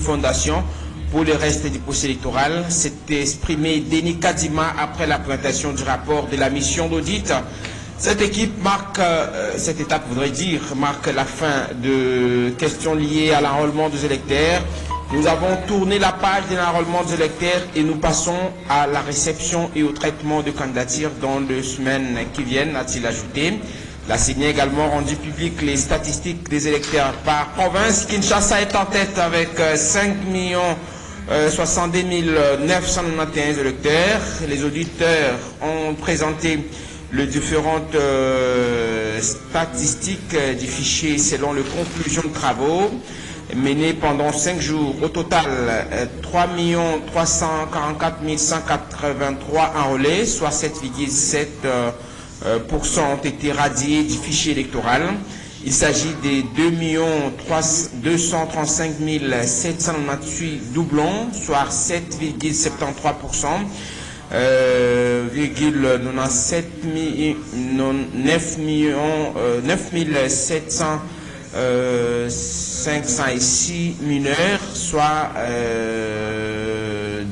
fondation pour le reste du processus électoral. S'est exprimé Denis Kadima après la présentation du rapport de la mission d'audit. Cette équipe marque, cette étape voudrait dire, marque la fin de questions liées à l'enrôlement des électeurs. Nous avons tourné la page de l'enrôlement des électeurs et nous passons à la réception et au traitement de candidatures dans les semaines qui viennent, a-t-il ajouté. La CENI a également rendu public les statistiques des électeurs par province. Kinshasa est en tête avec 5 62 991 électeurs. Les auditeurs ont présenté les différentes statistiques du fichier selon les conclusions de travaux menés pendant 5 jours. Au total, 3 344 183 enrôlés, soit 7,7% ont été radiés du fichier électoral. Il s'agit des 2 235 798 doublons, soit 7,73%. 9 706 mineurs, soit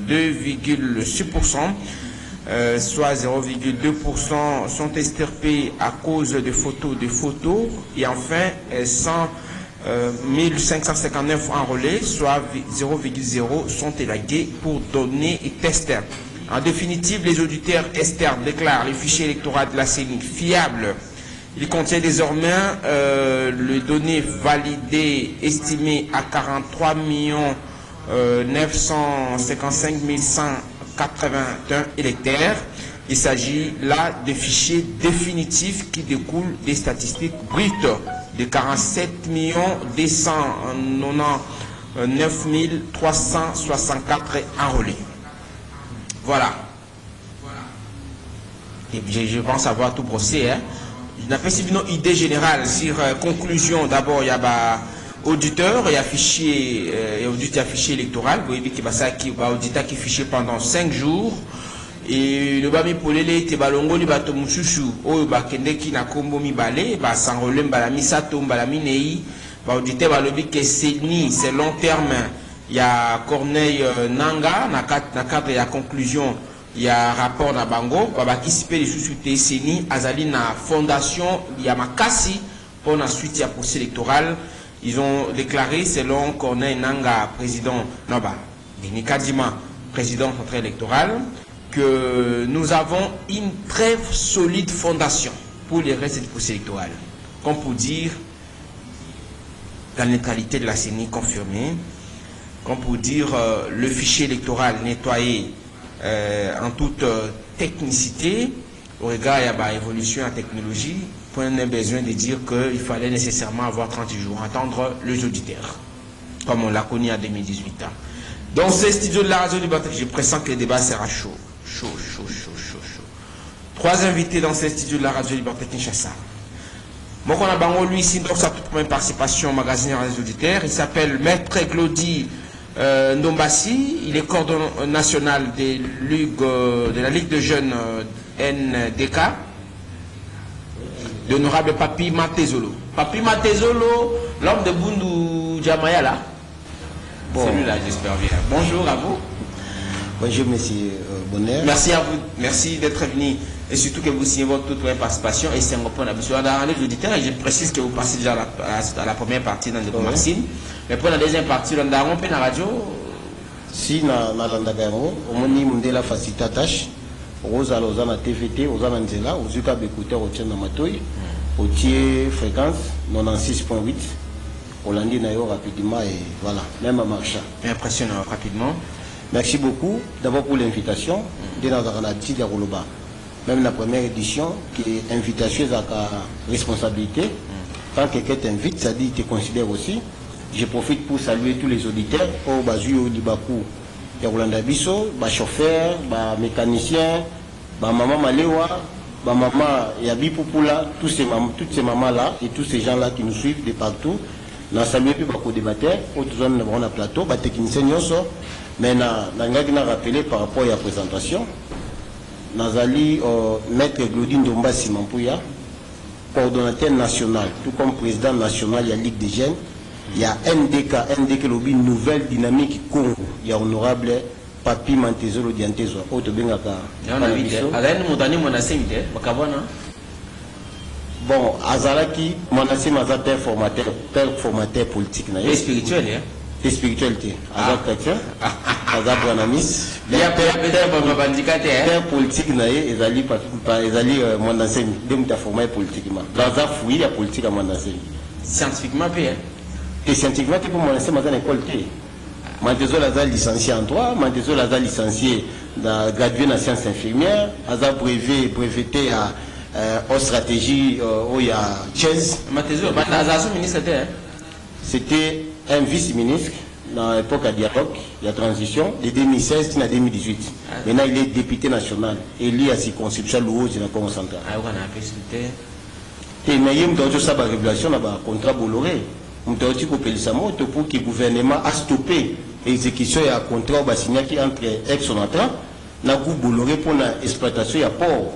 2,6%, soit 0,2% sont extirpés à cause de photos et enfin 1559 enrôlés, soit 0,0 sont élagués pour données et tests. En définitive, les auditeurs externes déclarent le fichier électoral de la CENI fiable. Il contient désormais les données validées estimées à 43 955 181 électeurs. Il s'agit là de fichiers définitifs qui découlent des statistiques brutes de 47 299 364 enrôlés. Voilà. Et je pense avoir tout brossé. Hein. Je n'ai pas une idée générale sur conclusion. D'abord, il y a auditeur, il y a fichier, électoral. Vous voyez qu'il y a auditeur qui est fiché pendant 5 jours. Et le bami pour les tebalongo li bato mushushu oyo bakende ki na kombo mibale ba s'enrôler mbala misato mbala minei ba auditeur balobi que c'est long terme. Il y a Corneille Nanga, na cadre de la conclusion, il y a rapport na bango, qui se fait les sous-suites CENI, Azali na fondation, il y a Makasi, pour la suite, il y a procès électoral. Ils ont déclaré, selon Corneille Nanga, président, Denis Kadima, président central électoral, que nous avons une très solide fondation pour les restes du procès électoral. Comme pour dire, la neutralité de la CENI confirmée, comme pour dire le fichier électoral nettoyé en toute technicité, au regard de l'évolution en technologie, on a besoin de dire qu'il fallait nécessairement avoir 30 jours, attendre les auditeurs, comme on l'a connu en 2018. Dans ce studio de la radio du Batek, je pressens que le débat sera chaud. Chaud. 3 invités dans ce studio de la radio du Batek Kinshasa. Moi, on a bango lui ici, donc sa toute première participation au magazine des auditeurs. Il s'appelle Maître Glody Ndombassi, il est coordonnateur national de la Ligue de jeunes NDK, l'honorable Papi Matezolo. Papi Matezolo, l'homme de Bundu Djamaya là. Bon. Celui-là, j'espère bien. Bonjour à vous. Bonjour, monsieur Bonheur. Merci à vous, merci d'être venu et surtout que vous signez votre toute première participation. Et c'est un point d'habitude dans les auditeurs. Et je précise que vous passez déjà à la première partie dans le magazine. Mais pour la deuxième partie, on a rompu la radio. Si na Landagaro, on a dit la facilité tâche. Rosa Lozana TVT, Rosa Nzela, aux UK écouteurs au Tien Namatoy, au Tier fréquence 96.8. On l'a dit rapidement et voilà, même à marcha. Impressionnant rapidement. Merci beaucoup d'abord pour l'invitation. Même la première édition, qui est invitation à la responsabilité. Quand quelqu'un t'invite, ça dit qu'il te considère aussi. Je profite pour saluer tous les auditeurs. Au Bazu, au Libakou, il y a Rolanda Bisso, les chauffeurs, les mécaniciens, maman Malewa, maman Yabi Poupoula, toutes ces mamans-là et tous ces gens-là qui nous suivent de partout. Nous saluons plus beaucoup de débatteurs, autres zones dans le plateau, les techniciens, mais nous avons rappelé par rapport à la présentation. Nous avons Maître Glody Ndombassi Mampouya, coordonnateur national, tout comme président national de la Ligue des jeunes, Il y a NDK lobby nouvelle dynamique Congo. Il y a honorable Papi Mantezolo Diantezo. Bon, Azalaki, Manassé Maza père formateur politique. Et spirituel, hein? Et spiritualité. Azal chrétien, Azal Branamis. Il y a père politique, Ezali Manassé, Demta formé politiquement. Azal fouille, il y a politique à Manassé. Scientifiquement, et scientifiquement, tu peux Manassé Maza l'école. Mantezolo Azal licencié en droit, Mantezolo Azal licencié, gradué en sciences infirmières, Azal breveté à. En stratégie, où il y a Chess. C'était un vice-ministre dans l'époque à dialogue, il y a transition, de 2016 à 2018. Maintenant, il est député national, élu à circonscription Louos de la Congo centrale. Et il y a une révélation dans le contrat Bolloré. Pour que le gouvernement a stoppé l'exécution et un contrat signé entre ex-Sonatra, Bolloré pour l'exploitation à port.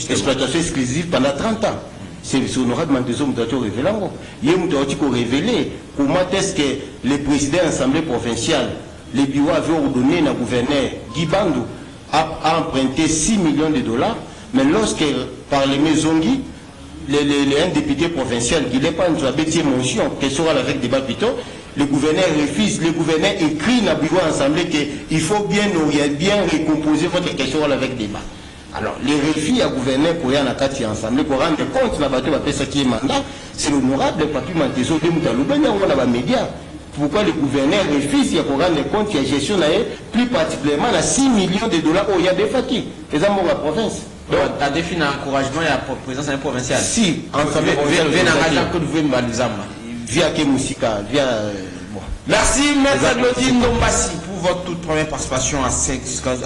Exploitation exclusive pendant 30 ans. C'est honorable Mantezo Moudato révélant. Il y a révélé comment est-ce que le président de l'Assemblée provinciale, le bureau avait ordonné au gouverneur Guy Bandou a emprunté 6 millions de dollars, mais lorsque par les Maisongi, un député provincial, Guy Bandou a bêté mention, qu'elle sera avec des plutôt, le gouverneur refuse, le gouverneur écrit dans le bureau assemblée qu'il faut bien recomposer votre question avec débat. Alors, les refus à gouverneur pour y aller en Akati ensemble, pour rendre compte de la bataille qui est mandat, c'est l'honorable Papi Mantezo de Moutaloubena, on a les médias. Pourquoi le gouverneur refuse pour rendre compte qu'il y a gestion, plus particulièrement à 6 millions de dollars où il y a des fatigues. Les amours de la province. Donc, à défi d'encouragement et à la présence provinciale. Si, ensemble, via Kemusika, via... Bon. Merci, Maître Claudine Dombassi, pour votre toute première participation à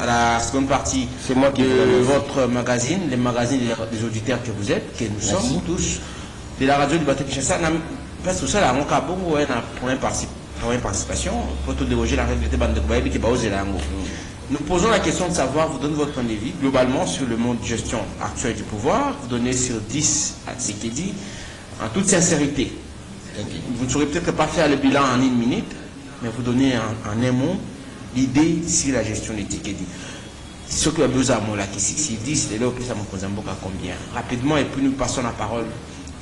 la seconde partie de votre magazine, les magazines des auditeurs que vous êtes, que nous sommes tous, de la radio du bateau Kinshasa. Parce que ça, là, on a beaucoup de première participation, pour tout déroger la réalité de Baïbi qui va oser la langue. Nous posons la question de savoir, vous donnez votre point de vue globalement sur le mode de gestion actuel du pouvoir, vous donnez sur 10 à Tshisekedi, en toute sincérité. Vous ne saurez peut-être pas faire le bilan en 1 minute, mais vous donnez en un mot l'idée sur la gestion de Tshisekedi. Ce que a besoin de là qui s'y dit, c'est là où ça me pose un peu à combien. Rapidement, et puis nous passons la parole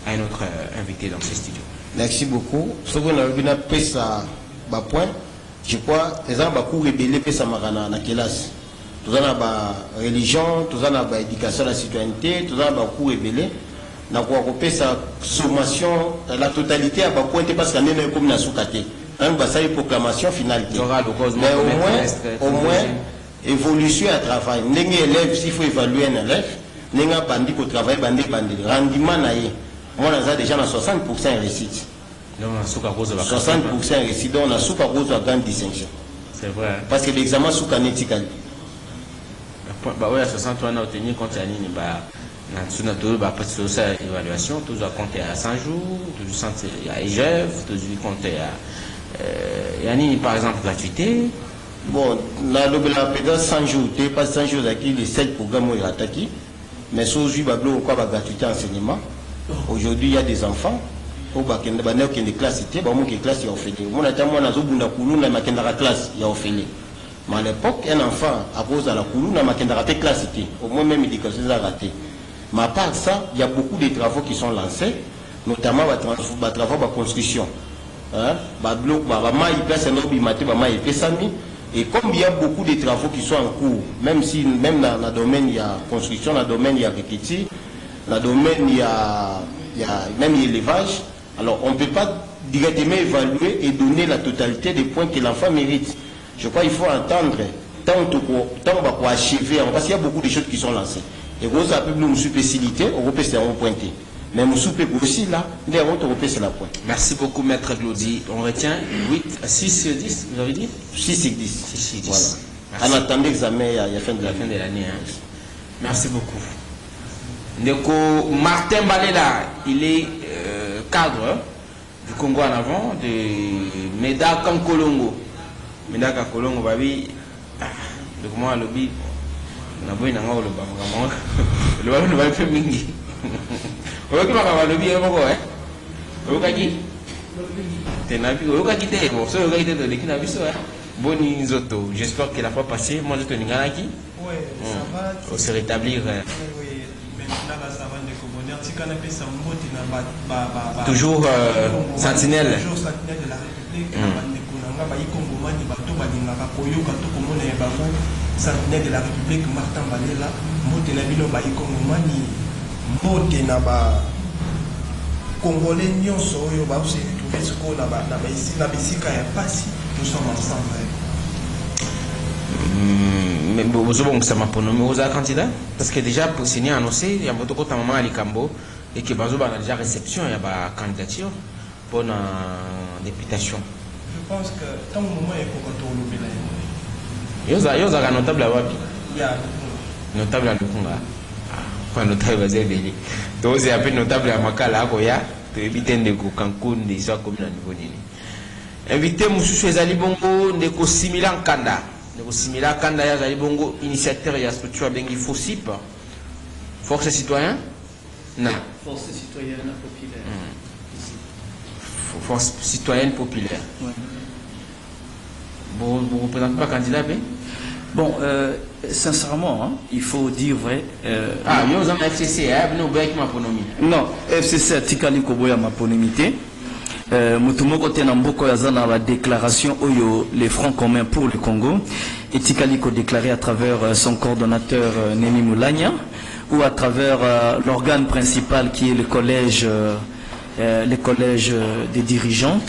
à un autre invité dans ce studio. Merci beaucoup. Ce qu'on a vu ça, point, je crois, les gens ont beaucoup rébellé ça dans la classe. Tout ça, la religion, tout ça, l'éducation à la citoyenneté, tout ça, beaucoup rébellé. Dans sa sommation, la totalité a pointé parce qu'on est comme la soukate. Une proclamation finale. Mais au moins, évolution à travail. N'engue élève, s'il faut évaluer un élève, n'engue bandi au travail, bandi. Rendement, moi, on a déjà 60% réussite. 60% réussite, donc on a souk à cause de la grande distinction. C'est vrai. Parce que l'examen souk à nétical. Bah ouais, 60 on a obtenu quand il y a après cette évaluation, tout doit compter à 100 jours, tout il y a EGEF, tout doit compter à par exemple gratuité. Bon, la pédale 100 jours, tu pas 100 jours avec les 7 programmes où il y a attaqué, mais sur aujourd'hui, il y a gratuité enseignement. Aujourd'hui, il y a des enfants, il y a des classes, il y a des classes qui ont fait. Moi, il y a classe qui ont fait. Mais à l'époque, un enfant, à cause de la coulou, il y a des classes, au moins même l'éducation a raté. Mais à part ça, il y a beaucoup de travaux qui sont lancés, notamment les travaux de construction. Et comme il y a beaucoup de travaux qui sont en cours, même dans le domaine il y a construction, dans le domaine il y a agriculture, dans le domaine il y a même l'élevage, alors on ne peut pas directement évaluer et donner la totalité des points que l'enfant mérite. Je crois qu'il faut entendre tant pour achever, parce qu'il y a beaucoup de choses qui sont lancées. Et vous avez nous facilité, Européen c'est un pointé. Mais nous souper aussi là, les autres Européens c'est la pointe. Merci beaucoup, Maître Claudie. On retient 6 sur 10, vous avez dit 6 sur 10. 6 sur 10. Voilà. En attendant l'examen à la fin de l'année. Merci beaucoup. Ndeko Martin Balela, il est cadre du Congo en avant, de Meda Kankolongo. Meda Kankolongo, babi, donc moi, le lobby. On a besoin d'un le bas. Le bas, le bas, le mingi. On va le lobby, hein. Okaki Tenabi, Okaki te, bon, ça Okaki te de l'équipe Boni Nzoto, j'espère que la fois passée, moi je te n'ingalaki. Ouais, ça va. On se rétablir. Oui, maintenant ça va de commander. Si on appelle ça toujours sentinelle. Toujours sentinelle de la République. Sentinelle de la République, Martin Balela, Motena Bilo Baïkongomani, Motena Ba Congolais Nyonso, Yoba, où c'est retrouvé ce qu'on a ici, la Bessica et Passi, nous sommes ensemble. Mais vous avez un candidat parce que déjà pour signer annoncé il y a beaucoup de maman à Likambo et que Bazo a déjà réception il y a une candidature pour une députation. Je pense que tant moment il faut qu'on tourne il y a un notable à Wapi. Il y a notable à Lukunga. Pas notable à Zébeli. Donc c'est un peu notable à Makala Koya pour éviter de Cancun des histoires comme la niveau Nini. Invité Moussou Ezali Bongo Ndeko Similan Kanda. Ndeko Similan Kanda Ezali Bongo initiateur et structure Bengi FOSIP. Force citoyen? Non. Force citoyenne populaire. Force citoyenne populaire. Ouais. Vous ne représentez pas candidat, mais? Bon, sincèrement, hein, il faut dire vrai. Nous avons FCC, nous avons ma ponomie. Non, FCC a tikali koboya ma ponomité. Mutumoko tena mboko yazana la déclaration oyo les Francs communs pour le Congo. Et tikali ko déclaré à travers son coordonnateur Nemi Moulania ou à travers l'organe principal qui est le collège des dirigeants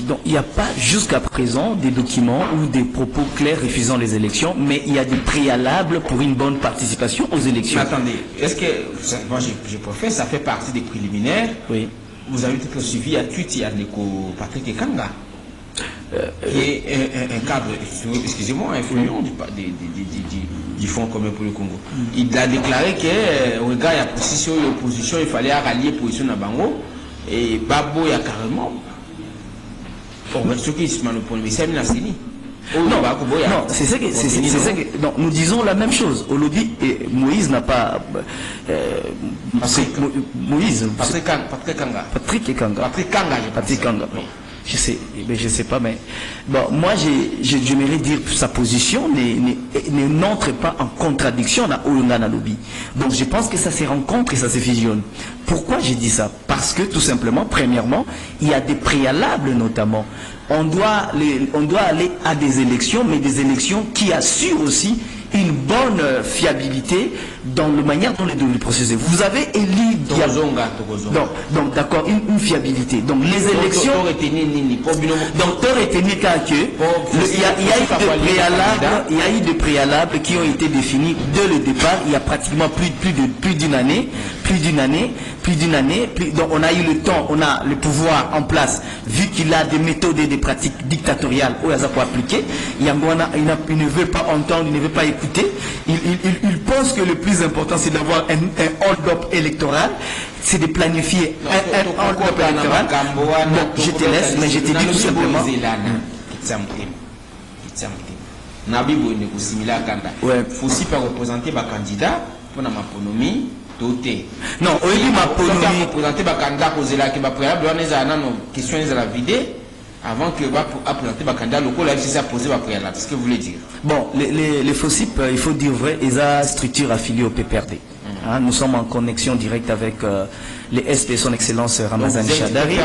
donc, il n'y a pas jusqu'à présent des documents ou des propos clairs refusant les élections, mais il y a des préalables pour une bonne participation aux élections. Mais attendez, est-ce que, moi j'ai préféré, ça fait partie des préliminaires? Oui. Vous avez peut-être suivi à Twitter, il y a Patrick Ekanga, qui est un cadre, excusez-moi, influent du Fonds commun pour le Congo. Il a déclaré que, au regard de la position et l'opposition, il fallait rallier position à Bango, et Babo, il y a carrément. Non, c'est ça que non, nous disons la même chose. Au lobby, et Moïse n'a pas. Moïse. Patrick Kanga. Je sais pas, mais bon, moi j'aimerais dire que sa position n'entre pas en contradiction à Olungana lobby. Donc je pense que ça se rencontre et ça se fusionne. Pourquoi j'ai dit ça? Parce que tout simplement, premièrement, il y a des préalables notamment. On doit aller à des élections, mais des élections qui assurent aussi une bonne fiabilité dans la manière dont le processus. Vous avez élu donc d'accord, une fiabilité. Donc les élections. Donc il y a eu des préalables qui ont été définis dès le départ. Il y a pratiquement plus d'une année. Donc on a eu le temps, on a le pouvoir en place, vu qu'il a des méthodes et des pratiques dictatoriales où il a appliquer. Il ne veut pas entendre, il ne veut pas écouter. Il pense que le plus important c'est d'avoir un hold-up électoral, c'est de planifier un hold-up électoral. Bon, je te laisse, mais je te dis tout simplement. Ouais. Faut aussi pas représenter ma candidat pour ma ponomie. Non, oui, ma ponomie. Représenter ma candidat pour la préalable, on a nos questions à la vidéo. Avant que va présenter le candidat local, la FCC a posé la préalable. C'est ce que vous voulez dire? Bon, les FOSIP, il faut dire vrai, ils ont structure affiliée au PPRD. Nous sommes en connexion directe avec les SP, son Excellence Ramazani Chadari.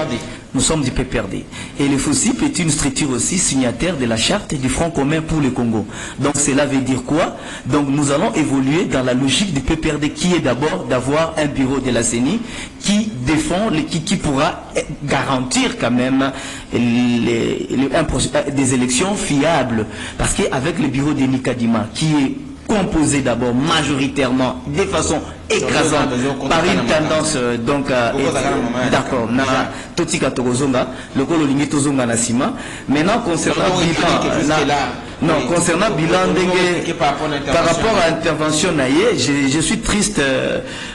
Nous sommes du PPRD. Et le FOSIP est une structure aussi signataire de la charte du Front commun pour le Congo. Donc cela veut dire quoi? Donc nous allons évoluer dans la logique du PPRD qui est d'abord d'avoir un bureau de la CENI qui défend, qui pourra garantir quand même des élections fiables. Parce qu'avec le bureau de Nikadima qui est composé d'abord majoritairement de façon écrasante par une tendance donc d'accord na totika tozonga lokolo lingi tozonga na sima. Maintenant concernant bilan ndenge par rapport à l'intervention naie, je suis triste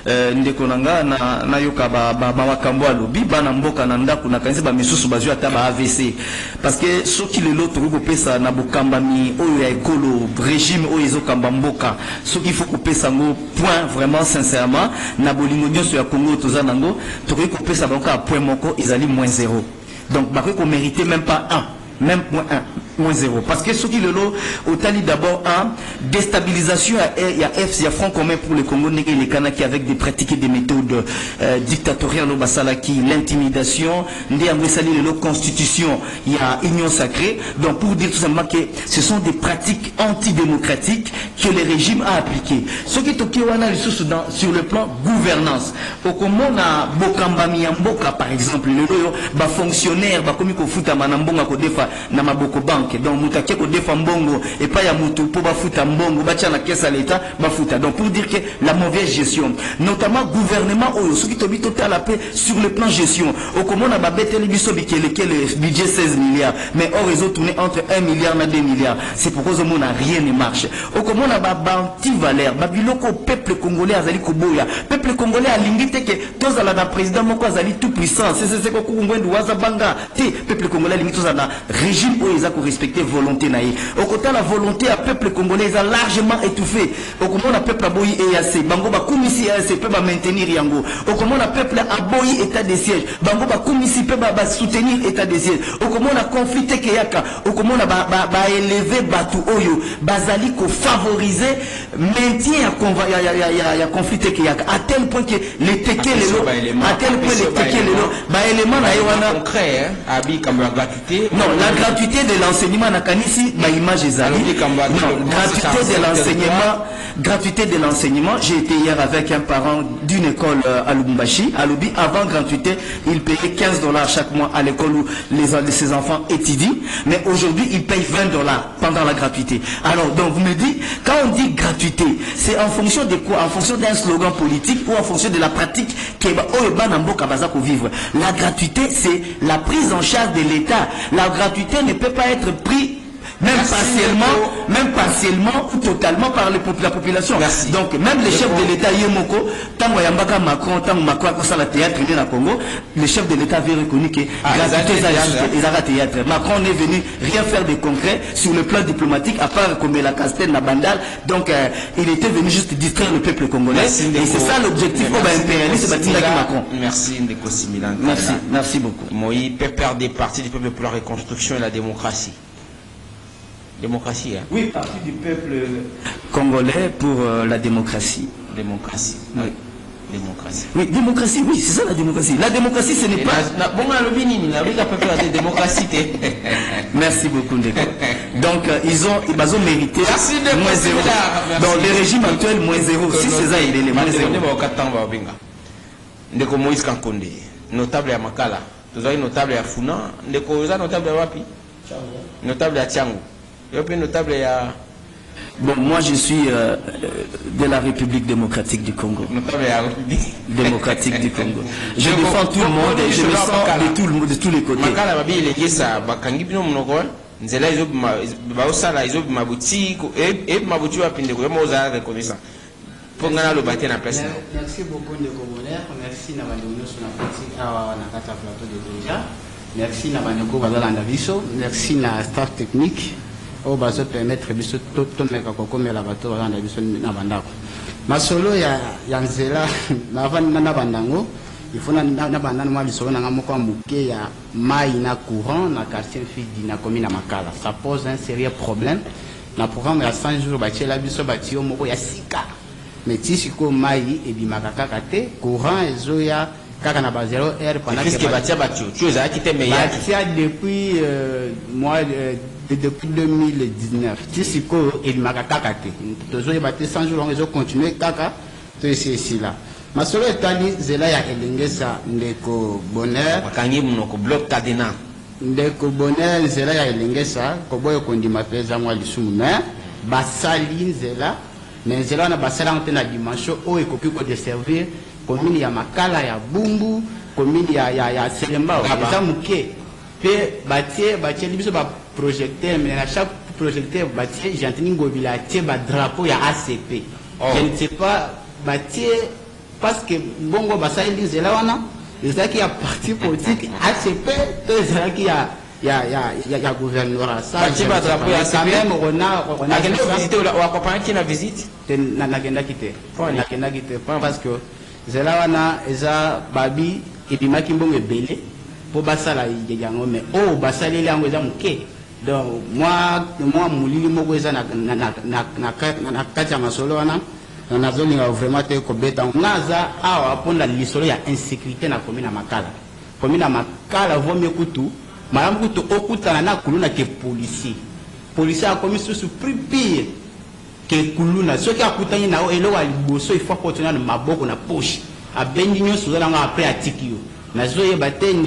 ndekonanga na yoka ba makambo alobi bana mboka na ndako na kanisa ba misusu bazui ata ba AVC parce que soki lelo to ko pesa na bokambami oyo ya ekolo régime oyo ezokamba mboka soki il faut ko pesa ngo point vraiment sincèrement na bolingo nyonso ya Congo tozanango tokoki kopesa bango à point moko ezali -0. Donc bakoki ko mériter même pas 1, même -0, parce que ce qui le lot au tali d'abord un déstabilisation il y a front commun pour le Congo et les Kanaki avec des pratiques des méthodes dictatoriales au Basalaki, l'intimidation, la constitution, il y a union sacrée. Donc pour dire tout simplement que ce sont des pratiques antidémocratiques que le régime a appliquées. Ce qui est sur le plan gouvernance. Au Congo na Bokamba Miyamboka par exemple, le fonctionnaire comme il faut foutre manambonga ko defa na maboko bank. Donc mutake ko defa mbongo et pas ya mutu pour bafuta mbongo bacha na caisse à l'état bafuta. Donc pour dire que la mauvaise gestion, notamment gouvernement oyo ce qui tobi total la paix sur le plan gestion. Au comment on a babete le biso bikele le budget 16 milliards mais or ils ont tourné entre 1 milliard et 2 milliards. C'est pourquoi au monde rien ne marche. Au comment on a babanti valeur babiloko peuple congolais azali koboya. Peuple congolais a limité que tous à la président moko azali tout puissant. C'est ko ngwendu waza banga. Peuple congolais limité tous à la régime où ils a respecter volonté naïe. Au côté la volonté à peuple congolais a largement étouffé. Au comment la peuple a boyi EAC, bango ba komisi EAC peut maintenir yango. Au comment la peuple a boyi état de siège, bango ba komisi peut soutenir état de siège. Au comment la conflit keyaka, au comment la ba élever batu oyo, bazali ko favoriser maintien ya conflit keyaka à tel point que les teke lelo, à tel point les teke lelo, ba élément na yewana concret abi comme la gratuité. Non, la gratuité de l'enseignement na kanisi ba image ezali. Non, gratuité de l'enseignement, j'ai été hier avec un parent d'une école à Lubumbashi, à Lubi, avant gratuité, il payait 15 $ chaque mois à l'école où ses enfants étudient, mais aujourd'hui il paye 20 $ pendant la gratuité. Alors donc vous me dites, quand on dit gratuité, c'est en fonction de quoi? En fonction d'un slogan politique ou en fonction de la pratique qui est vivre. La gratuité, c'est la prise en charge de l'État. La gratuité ne peut pas être prise même partiellement ou totalement par la population. Merci. Donc même les chefs de l'État Yemoko, tant Yambaka Macron, tant Macron a la théâtre au Congo, le chef de l'État avait reconnu que ils ont théâtre. Macron n'est venu rien faire de concret sur le plan diplomatique à part comme la Castel, la Bandal. Donc il était venu juste distraire le peuple congolais. Merci, et c'est ça l'objectif impérialiste de Macron. Merci Ndeko Similan. Merci beaucoup. Moïse perd des partis du peuple pour la reconstruction et la démocratie. Démocratie, hein? Oui, parti du peuple congolais pour la démocratie. Démocratie. Oui. Démocratie. Oui, démocratie, oui, c'est ça la démocratie. La démocratie, ce n'est pas... Merci beaucoup, Ndeko. Donc, ils ont mérité -0. Dans le régime actuel, -0. Si c'est ça, il est -0. Ndeko Moïse Kankonde, notable à Makala. Vous avez notable à Funa. Ndeko, vous avez notable à Wapi? Notable à Tiango. Notable à... Bon, moi je suis de la République démocratique du Congo. Notable à République démocratique du Congo. Je défends tout le monde et je me sens de tous les côtés. Makala babi il ça bakangi bino monoko nzela izo ba osala izo mabuti et mabuti wa pinde ko moza reconnaissant. Pour ngana lo baté na place. Merci beaucoup de Congolais, merci na bandeko sur la politique na kata plateau de déjà. Merci na bandeko bazala biso, merci na staff technique. On va se permettre de se tourner comme la bateau dans la vision na bandako. Masolo ya nzela na vana na bandango, il faut na bandana moi bisolo na moko muke ya mai na courant na quartier Fidi na commune Makala. Ça pose un sérieux problème. Na programme ya 100 jours bati la biso bati moko ya sika. Mais si siko mai et bimaka kakate courant ezoya kaka na ba 0 heure pendant que batia batio. Tu as quitté meilleur. Depuis depuis 2019 tisiko elimaka kaka te tozoyeba te 100 jours ils ont continué kaka to ici là masolo etali zela ya elengesa ndeko bonheur makangi munoko bloc cadena ndeko bonheur zela ya elengesa koboyo kondima peza mwa lisumu mais basali nzela mais nzela na basala te na dimension o ekoki ko desservir commune ya Makala ya Bumbu commune ya Selemba eza muke pe batie libiso ba projecteur mais à chaque projecteur batie Gentini Ngobila tie ba drapeau ya ACP. Je ne sais pas batie parce que bongo basali nzela wana ezaki ya parti politique ACP to ezaki ya il y a gouvernorat. Ça, quand même, on a visité ou accompagné qui n'a visite? Parce que Zelawana, Eza, Babi, et puis Makimbong est belé pour Basala, mais oh, Basali, il y a un donc, moi, Mouli, Mogoza, Nakacha Masolo, on a vraiment été compétent. Naza, à répondre à l'histoire, il y a insécurité dans la commune à Makala. Commune à Makala, vaut mieux que tout. Madame Koutou, au Koutana, na Koulouna qui est policier. Policier a commis ce plus pire que Koulouna. Ce qui a coûté, il y a un bosso, il faut continuer à maboko na poche. A Benigno, sous la après à Tikio. Nazo y batté une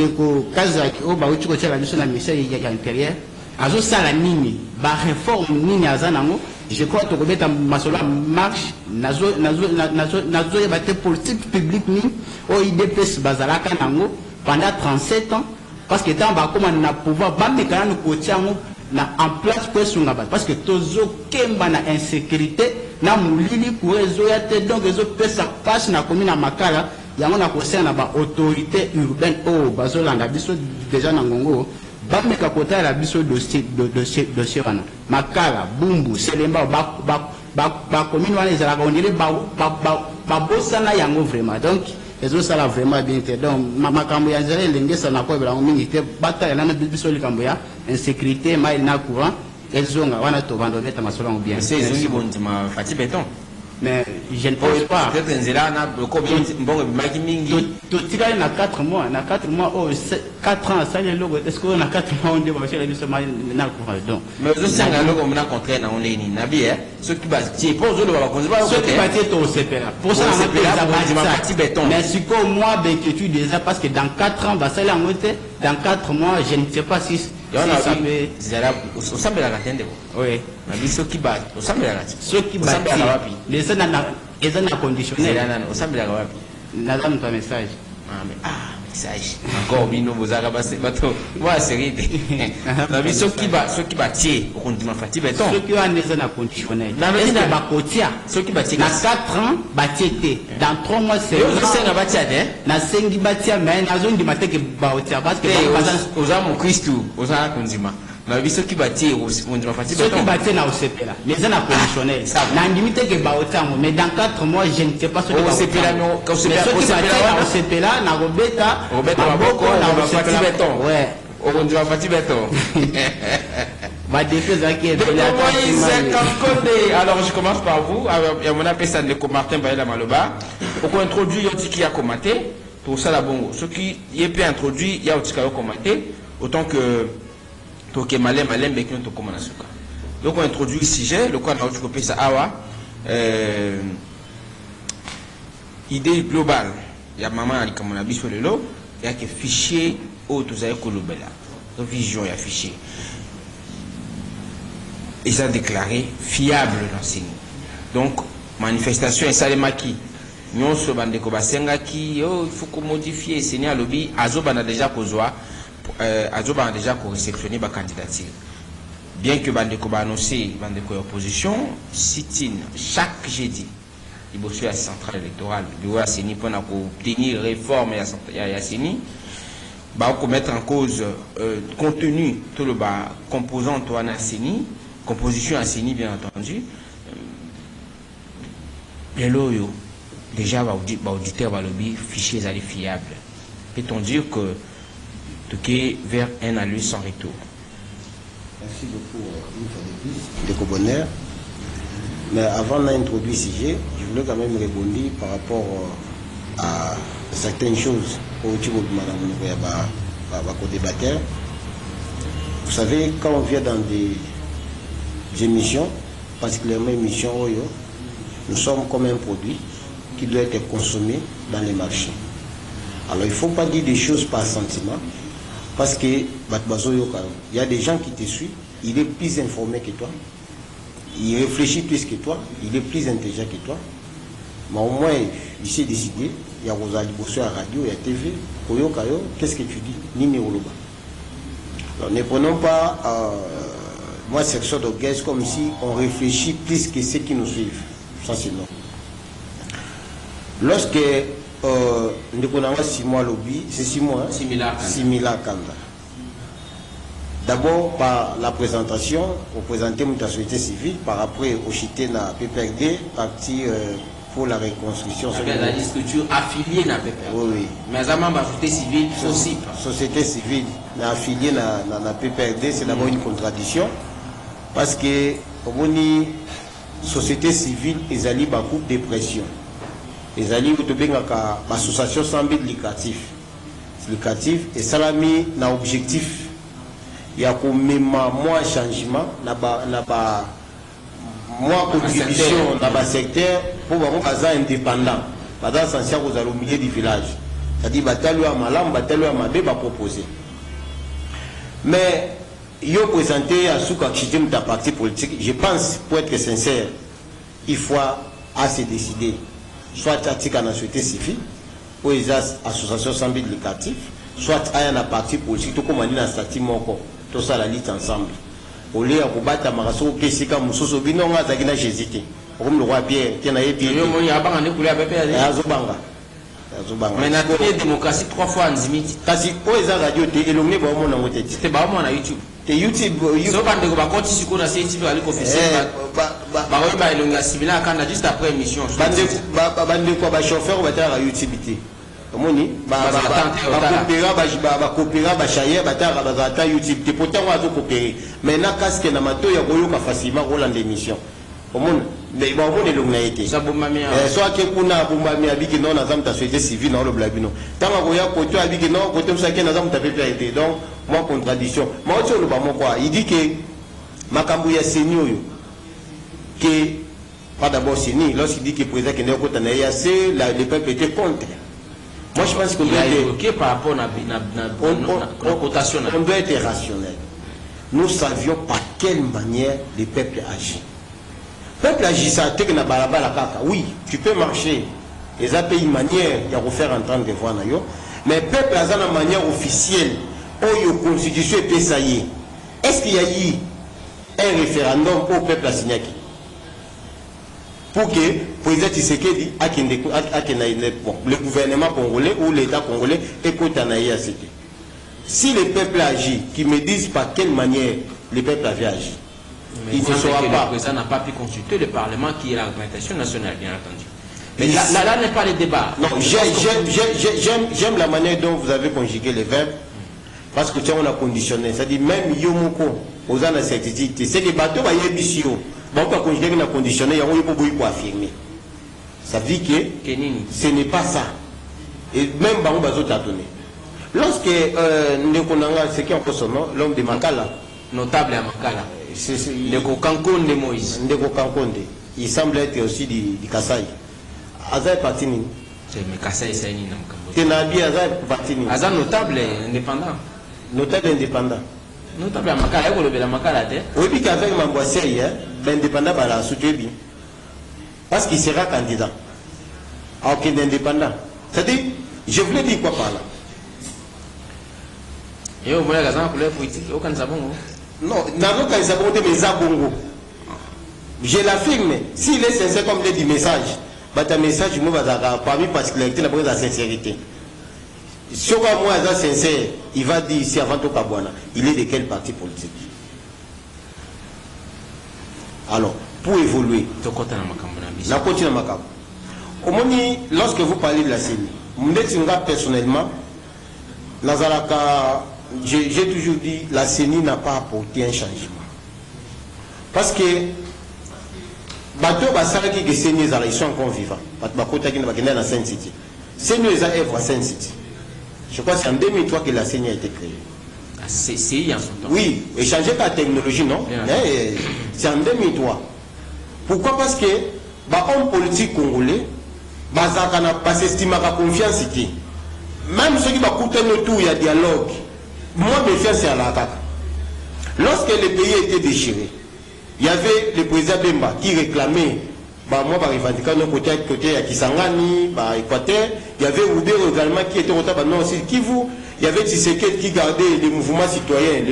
Kazak, au Baouchi, la mission de la mission, il y a intérieur. Azo sala nini, ba réforme nini azanango. Je crois que le Masola marche, nazo y batté politique publique ni, au IDPS Bazalaka nango pendant 37 ans. Parce que tant que comme on a pouvoir, bah mais quand nous coachons na en place pour son abat. Parce que tozo kemba na insécurité, na moulili pour réseau ya te donc réseau peut ça passe na commune à Makala, ya on a conseillé na ba autorité urbaine au Bazolanda biso déjà na Ngongo. Bah mais quand côté la biso dossier wana. Makala, Bumbu, Selemba, ba commune wana les ala on dirait ba bossa na yango vraiment. Donc les autres ça vraiment bien été donc ma camboya zélé lengue ça n'a pas vraiment milité bataille là na biso le camboya insécurité mail na courant elles ont wana to vendre beta masolo bien c'est zongi bondima fati béton mais je ne pense pas peut-être nzela na combien mbongo maki mingi to tika na 4 mois oh 4 ans ça les logo est-ce que on a 4 mois on doit chercher biso mail na courant donc mais je sais que logo on a contraire na on est ni nabi ceux qui bas ti pour zo ba konzi ba ceux qui battent au CPA pour ça on a fati béton mais si comme moi d'inquiétude déjà parce que dans 4 ans bah ça là dans 4 mois je ne sais pas si ça peut zala au sambe la katende oui nabi ceux qui battent au sambe la katende ceux qui battent les gens na conditionnel au sambe la wapi nadam ton message message encore bino bozaka bato moi série nabi ceux qui battent au condiment fati béton ceux qui ont des na conditionnel est-ce que bakotia ceux qui battent na 4 ans batiete dans 3 mois c'est na batiade na sengi batia mais na zone di mateke baotia parce que oza mon Christ oza condiment nabi ceux qui battent au condiment fati béton ceux qui battent na OCP là les gens na conditionnel na limite que baotia mais dans 4 mois je ne sais pas ce que OCP là non OCP là na robeta maboko na fati béton ouais au condiment fati béton alors je commence par vous. Il y a mon appel ça de Martin Bayela Maloba. Pour introduire Yotiki à commenter pour ça la bongo. Ce qui est peut introduit, il y a Yotiki à commenter autant que Toke Malem Bekion Tokomanasuka. Donc on introduit le sujet, le quoi on a copié ça awa idée globale. Il y a maman comme on a vu sur le lot, il y a que fichier au Tozaï Kolobela. Donc vision il y a fichier. Et ça déclaré fiable l'enseignant. Donc, manifestation et ça les maquis. Nous sommes des kobasenga qui, il faut qu'on modifie, Seigneur lobby, Azoba a déjà kozwa, Azoba a déjà réceptionné ma candidature. Bien que bande koba annoncé, bande opposition, sit-in chaque jeudi, il bosse à la centrale électorale, il doit assainir pour obtenir réforme et assainir. Bah, on mettre en cause contenu, tout le bas, composant, toi, assainir. Composition assainie bien entendu. Les loyaux, déjà, auditeur va lobby, fichiers allés fiables. Peut-on dire que tout est vers un allure sans retour? Merci beaucoup, une fois de plus, de Cobonner. Mais avant d'introduire le sujet, je voulais quand même répondre par rapport à certaines choses au niveau de Madame co-débatteur. Vous savez, quand on vient dans des émissions, particulièrement émissions Oyo, nous sommes comme un produit qui doit être consommé dans les marchés. Alors il ne faut pas dire des choses par sentiment, parce que il y a des gens qui te suivent, il est plus informé que toi, il réfléchit plus que toi, il est plus intelligent que toi. Mais au moins, il s'est décidé, il y a Rosalie Bosso à radio, il y a TV, Oyo Kayo, qu'est-ce que tu dis? Nini Oloba. Alors ne prenons pas moi, c'est une sorte de guess comme si on réfléchit plus que ceux qui nous suivent. Ça, c'est non. Lorsque nous avons 6 mois lobby, c'est 6 mois, 6 000 Kanda. D'abord par la présentation, pour présenter la société civile, par après au chité na PPRD, parti pour la reconstruction. La structure affiliée na PPRD. Oui. Mais ça m'a société civile aussi. Société civile affiliée na PPRD, c'est d'abord une contradiction. Parce que, comme on dit, société civile, ils allaient beaucoup de pression. Ils allaient une association sans but lucratif. Et ça a mis un objectif. Il y a comme moins changement, moins contribution dans le secteur pour avoir indépendant. Pendant essentiel aux au milieu du village. C'est-à-dire bataille à malam, bataille à mabé va proposer. Mais il a présenté à Souka Chitim ta parti politique. Je pense, pour être sincère, il faut se décider. Soit à la société civile, ou les associations sans but lucratif, soit à un parti politique, tout comme on dit dans le statut moko. Tout ça la lutte ensemble. Au lieu de battre Marasso, Kessika, Moussoso, Binonga, Zagina, j'hésité. Comme le roi Pierre, qui n'a été. Mais la démocratie 3 fois en Zimiti. Kasi, où est la radio? Tu es élongé, bah, on a été. C'était pas moi, YouTube. T'es YouTube. So, quand tu vas continuer sur la CITV, aller confesser. Bah, il y a similaire quand juste après émission. Bande quoi, bah, chauffeur, va être à YouTube. Moni ba coopérer ba chayer ba ta ba YouTube te pourtant on va coopérer mais na casque na mato ya koyoka facilement Roland d'émission omona mais ba omona longa été ça bomami soit que kuna bomami abiki non na zamu ta société civile na lo blabino tanga koya koto abiki non koto msaki na zamu ta PPRD donc moi contradiction moi tu le ba mon quoi il dit que makambu ya senio yo que pas d'abord seni lorsqu'il dit que président que ne kota na ya c'est le peuple était contre. Moi, je pense qu'on doit être par rapport à la cotation. On doit être rationnel. Nous savions par quelle manière le peuple agit. Le peuple agit ça, oui, tu peux marcher. Les a une manière de faire entendre des voix. Mais le peuple a une manière officielle. Où la constitution est ça y est. Est-ce qu'il y a eu un référendum au peuple à signer? Pour que le président Tshisekedi le gouvernement congolais ou l'État congolais écoute en AIACT. Si le peuple agit, qu'ils me disent par quelle manière le peuple avait agi, il ne saura pas. Le président n'a pas pu consulter le Parlement qui est la représentation nationale, bien entendu. Mais là n'est pas le débat. Non, j'aime la manière dont vous avez conjugué les verbes, parce que on a conditionné. C'est-à-dire même Yomoko, aux ans de certitude, c'est que les bateaux va y être bon, quand on a conditionné, il y a un peu affirmer. Ça dit que ce n'est pas ça. Et même Bango Bazo t'a donné. Lorsque Ndekonanga, c'est qui en son nom, l'homme de Makala, notable à Makala, Ndeko Kankonde de Moïse. Ndeko Kankonde, il semble être aussi du Kassai. Azay Patini. C'est mais Kassai, c'est une Namkambo. Tenabi Azay Patini. Azay notable indépendant. Notable indépendant. Notable à Makala, vous le Makala, oui, puis qu'avec Mamboissé, l'indépendant va la soutenir. Parce qu'il sera candidat. Alors qu'il est indépendant. C'est-à-dire, je voulais dire quoi par là? Et au moins, la couleur politique, aucun sabongo. Non, dans aucun sabongo, mais zabongo. Je l'affirme, s'il est sincère comme il dit message, un message, je vais parmi particularité, la sincérité. Si on est sincère, il va dire ici avant tout Kabouana, il est de quel parti politique? Alors, pour évoluer, lorsque vous parlez de la CENI, personnellement, j'ai toujours dit la CENI n'a pas apporté un changement. Parce que ils sont encore vivants. CENI est à Saint-City. Je crois que c'est en 2003 que la CENI a été créée. C'est en son temps. Oui, et changer la technologie, non? C'est en 2003. Pourquoi? Parce que l'homme politique congolais, pas s'estime à confiance. Même ceux qui vont coûter nos tours, il y a dialogue. Moi, mes frères, c'est à la CAC. Lorsque le pays était déchiré, il y avait le président Bemba qui réclamait. Moi, par revendiquer nos côté à Kisangani, Équateur, il y avait Oudé également qui était au Nord Kivu, il y avait Tshisekedi qui gardait les mouvements citoyens,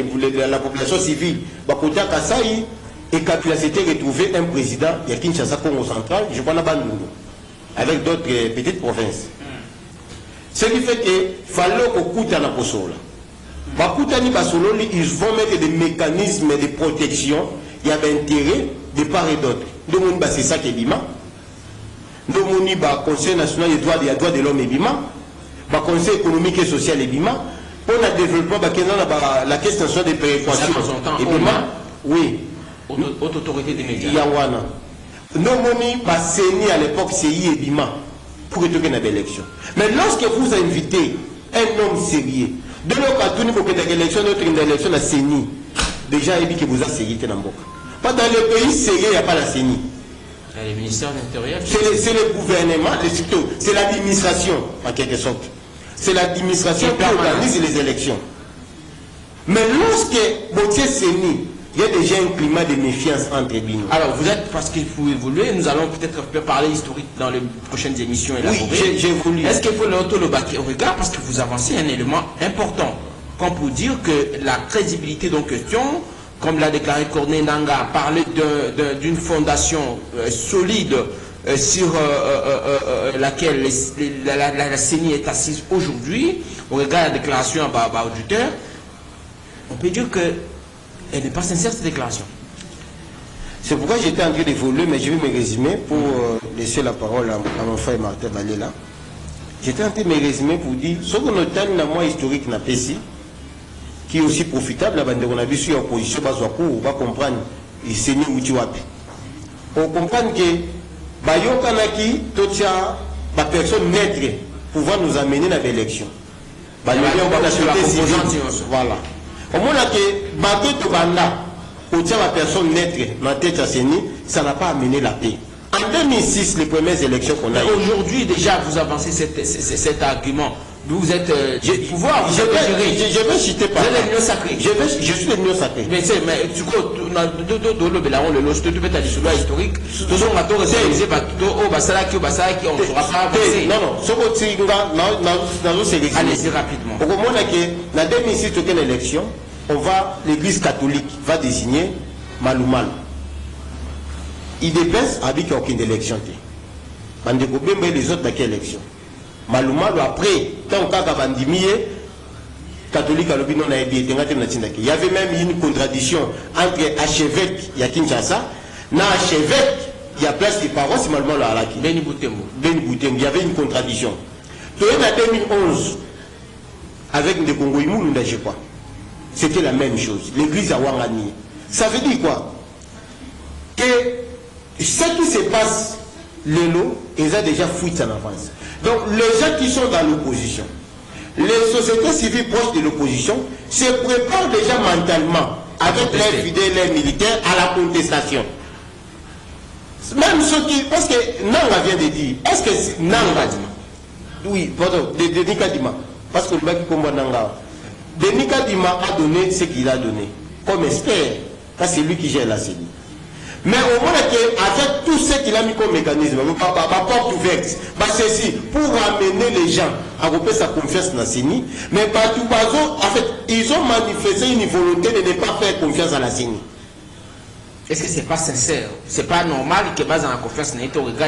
la population civile, côté à Kasaï, et Kabila s'était retrouvé un président, il y a Kinshasa Congo central, je crois à Bandundu, avec d'autres petites provinces. Ce qui fait qu'il fallait qu'on coûte à la Posola. Bakutani Basololi, ils vont mettre des mécanismes de protection. Il y a intérêt de part et d'autre. Donc, c'est ça qui est bima. Donc, on y a Conseil national des droits de l'homme et bima. Le Conseil économique et social et bima. Pour le développement, la question des péréquations. Et bima, oui. Haute autorité des médias. Yawana. Nous, on à l'époque, CI et bima. Pour que tu aies une élection. Mais lorsque vous invitez un homme sérieux, de l'occasion pour que tu aies une élection, notre élection, la CENI, déjà, il dit que vous avez série dans Mboka. Pas dans les pays sérieux, il n'y a pas la CENI. Le ministère de l'Intérieur. C'est le gouvernement, c'est l'administration, en quelque sorte. C'est l'administration qui organise les élections. Mais lorsque Botier CENI, il y a déjà un climat de méfiance entre nous. Alors, vous êtes, parce qu'il faut évoluer, nous allons peut-être parler historique dans les prochaines émissions. Oui, j'ai voulu. Est-ce qu'il faut le baquer au regard? Parce que vous avancez un élément important, comme pour dire que la crédibilité en question, comme l'a déclaré Corneille Nangaa, parler d'une fondation solide sur laquelle la CENI est assise aujourd'hui, au regard de la déclaration à auditeur, on peut dire que elle n'est pas sincère, cette déclaration. C'est pourquoi j'étais en train d'évoluer, mais je vais me résumer pour laisser la parole à mon frère Martin Balela. J'étais en train de me résumer pour dire, ce qu'on a dans le mois historique na PESI, qui est aussi profitable, on a vu sur l'opposition, on va comprendre, il s'est mis où tu as pu. On comprend que, Bayo Kanaki, Totia, la personne maître, pouvoir nous amener à l'élection. Voilà. Au moment que Bateau Tobanda, où tient la personne naître dans la tête à Séni, ça n'a pas amené la paix. En 2006, les premières élections qu'on a eues. Aujourd'hui, déjà, vous avancez cet argument. Vous êtes pouvoir, je vais citer par là. Vous êtes l'union sacrée. Je suis l'union sacrée. Mais c'est, mais tu crois, le loge, tu peux t'aller sur la historique. Tout ça, on va tout réaliser, on va on sera pas avancé. Non, non, ce que tu as, allez-y rapidement. Au moment où, dans 2006, tu as une élection, l'église catholique va désigner Maloumal. Il dépense avec aucune élection. Les autres dans quelle élection? Maloumal après, tant qu'à Bandimier, catholique à l'obino na ebi, il y avait même une contradiction entre archevêque et Kinshasa. Dans archevêque, il y a place de paroisse, c'est Maloumal à Alaki. Beni Boutembo, il y avait une contradiction. En 2011, avec les Congoïmou, je crois, c'était la même chose. L'église à Wangani. Ça veut dire quoi? Que ce qui se passe, les lots, ils ont déjà fouillé en avance. Donc, les gens qui sont dans l'opposition, les sociétés civiles proches de l'opposition se préparent déjà mentalement avec leurs fidèles, les militaires à la contestation. Même ceux qui... Parce que Nanga vient de dire... Est-ce que Nanga dit? Oui, pardon, de Nikadima. Parce que le mec qui combat Nanga. Denis Kadima a donné ce qu'il a donné, comme expert, parce que c'est lui qui gère la CENI. Mais au moins avec tout ce qu'il a mis comme mécanisme, pas porte ouverte, ceci, pour amener les gens à reprendre sa confiance dans la CENI, mais en fait, ils ont manifesté une volonté de ne pas faire confiance à la CENI. Est-ce que c'est pas sincère? C'est pas normal que base dans la confiance n'a été au regard,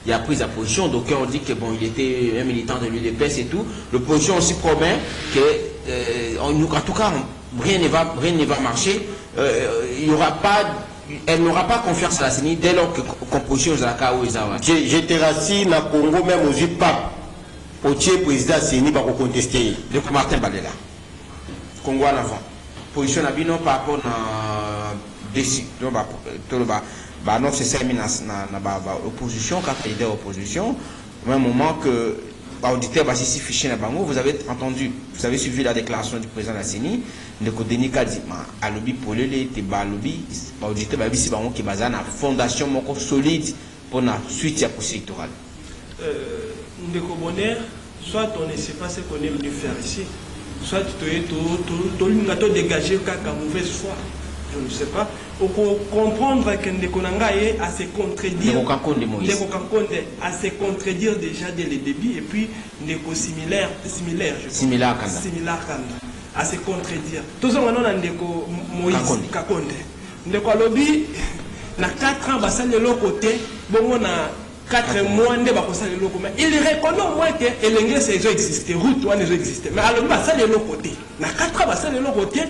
il a pris sa position, donc on dit que bon, il était un militant de l'UDPS et tout. L'opposition aussi promet que en tout cas rien ne va marcher. Il y aura pas, elle n'aura pas confiance à la CENI dès lors que composition Zaka ou Izawa. J'étais rassis dans Congo même aux yeux pape. Au tiers président CENI va contester. Le Martin Balela. Congo en avant. Position Nabino par rapport à non c'est ça l'opposition quand il est opposition au même moment que l'auditeur va ici fiché na bango. Vous avez entendu, vous avez suivi la déclaration du président de la CENI de Denis Kadima à lobby pour le lobby l'auditeur va ici bango qui base na fondation moko solide pour la suite à procédure électorale. Ndeko Bonheur, soit on ne sait pas ce qu'on est venu faire ici, soit tu dégager quelqu'un mauvaise foi. Je ne sais pas. Pour comprendre que Ndeko Nangaye à se contredire, à se contredire déjà dès le début, et puis Ndeko similaire, à se contredire. Tout ça, on a Ndeko Moïse Kakonde. Ndeko Alobi, na 4 ans, basal de l'autre côté, bon, on a 4 mois nde bakosa le loko mais il reconnaît au moins que elenge ces existé route wana ezo existé mais alors ba ça le côté na 4 ans ba ça le côté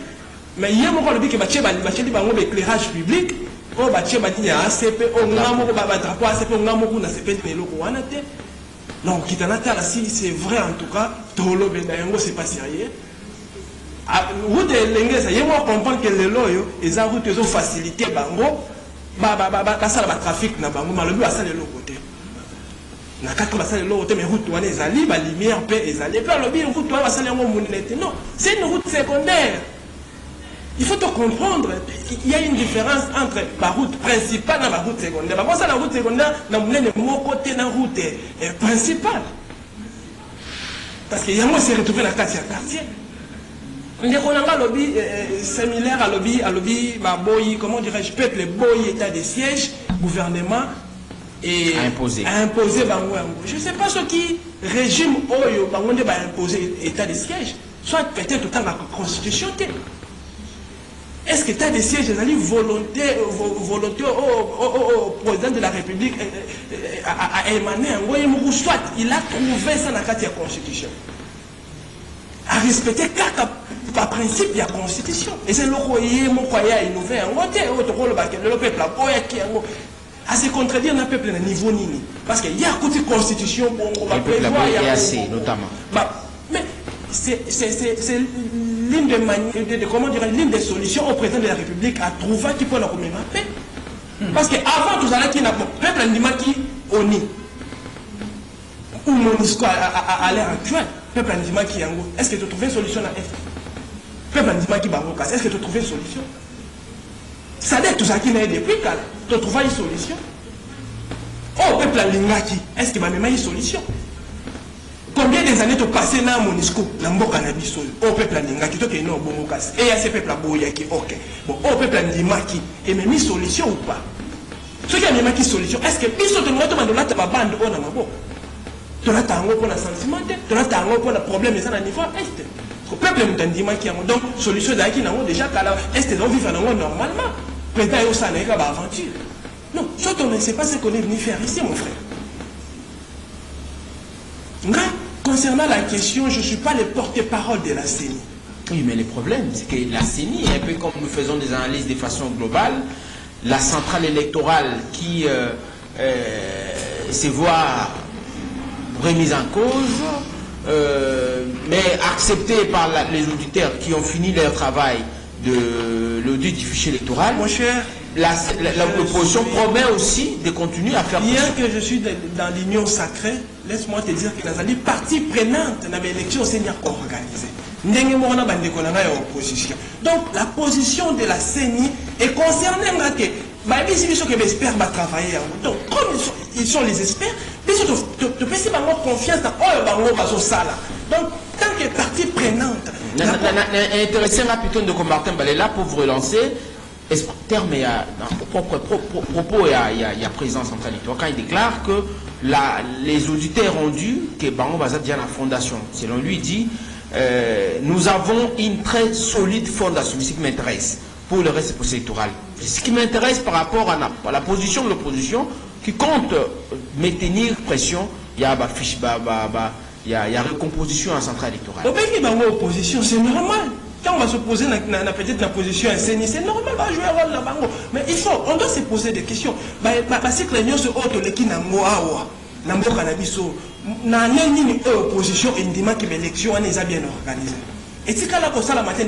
mais hier moko le biki ba cheli bango éclairage public o ba che ba ni ACP o ngamo ko ba drapeau ACP ngamo ko na CP le loko wana te non kitanata là si c'est vrai en tout cas tolo benda yango c'est pas sérieux route elenge ça yemo comprendre que le loyo eza route ezo faciliter bango ba trafic na bango malobi ba ça le côté na 4 basale lo côté mais route wana ezali ba lumière pe ezali pe lobi route wana basale yango monete non c'est une route secondaire il faut te comprendre il y a une différence entre la route principale et la route secondaire parce que la route secondaire na monene mo côté na route principale parce que yango s'est retrouvé dans quartier ndeko nanga lobi similaire à lobby ba boy comment dirais-je peuple boy état de siège gouvernement et à imposer bango. Je ne sais pas ce qui régime Oyo bango de imposer état de siège. Soit peut-être tout le temps la constitution. Est-ce que l'état de siège est volonté au président de la République à émaner un soit il a trouvé ça dans la constitution. À respecter par principe il y a constitution. Et c'est le croyé mon croyé à innover en côté le peuple à se contredire dans le peuple à niveau nini parce qu'il y a côté constitution pour on va prévoir notamment mais c'est l'une des manières de comment dire l'une des solutions au président de la République à trouver qui peut la commettre paix parce que avant tout ça qui n'a pas peuple ndima qui oni ou MONUSCO à l'heure actuelle peuple ndima qui yango est-ce que tu trouves une solution à F peuple ndima qui bango est-ce que tu trouves une solution ça dit tout ça qui n'est depuis quand tu trouves une solution. Oh, peuple Lingaki, est-ce qu'il va même une solution? Combien des années tu passé dans MONUSCO, dans le cannabis? Oh, peuple Lingaki, tu es non, bon, et il y a ces peuples Boyaki, ok. Bon, oh, peuple Lingaki, et même une solution ou pas? Ce qui a même une solution, est-ce que ils sont de notre bande, tu as bande, on a ma beau. Tu as un pour le sentiment, tu as un pour le problème, mais ça, à niveau est. Le peuple Lingaki, donc, solution d'Aki, déjà, est-ce que nous vivons normalement? Président Yosa n'est pas aventure. Non, soit on ne sait pas ce qu'on est venu faire ici, mon frère. Concernant la question, je ne suis pas le porte-parole de la CENI. Oui, mais le problème, c'est que la CENI, un peu comme nous faisons des analyses de façon globale, la centrale électorale qui se voit remise en cause, mais acceptée par les auditeurs qui ont fini leur travail de l'audit du fichier électoral. Mon cher, l'opposition promet aussi de continuer à faire. Bien que je suis dans l'union sacrée, laisse-moi te dire que nous partie prenante dans l'élection CENI organisée. Donc la position de la CENI est concernée. Donc comme ils sont les experts, tu peux avoir confiance dans ça. Donc tant que partie prenante. Intéressant plutôt de Martin Balela pour vous relancer. Terme propos il y a président central quand il déclare que les auditeurs ont dit que Bango Bazat dit à la fondation, selon lui, il dit nous avons une très solide fondation, ce qui m'intéresse pour le reste électoral. Ce qui m'intéresse par rapport à la position de l'opposition qui compte maintenir pression, il y a fiche il y a recomposition en centrale électorale. Opposition, c'est normal. Quand on va se poser peut-être la position à CENI, c'est normal, on va jouer un rôle là-bas. Mais on doit se poser des questions. Parce que l'union se haute, qui n'a pas de cannabis, n'a ni opposition, et dit que l'élection est bien organisée. Et si quand la matin,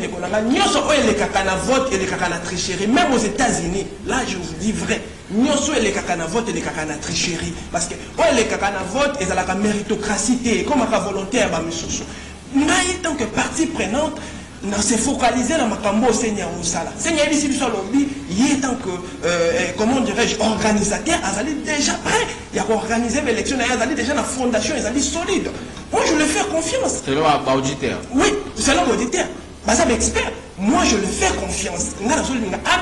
nous sommes les cacana vote et les cacana tricherie, même aux États-Unis, là je vous dis vrai, nous sommes les cacana vote et les cacana tricherie. Parce que les cacana vote, ils ont la méritocratie, comme la volonté à Bamissoso. Nous, tant que partie prenante, nous s'est focalisé dans ma cambo Seigneur Moussala. Seigneur ici, il est tant que, comment dirais-je, organisateur, ils allaient déjà prêt. Il a organisé l'élection, ils allaient déjà dans la fondation, ils allaient solide. Moi, je le fais confiance. C'est l'auditeur. Oui, c'est l'auditeur. Ça m'expert. Moi, je le fais confiance. N'a pas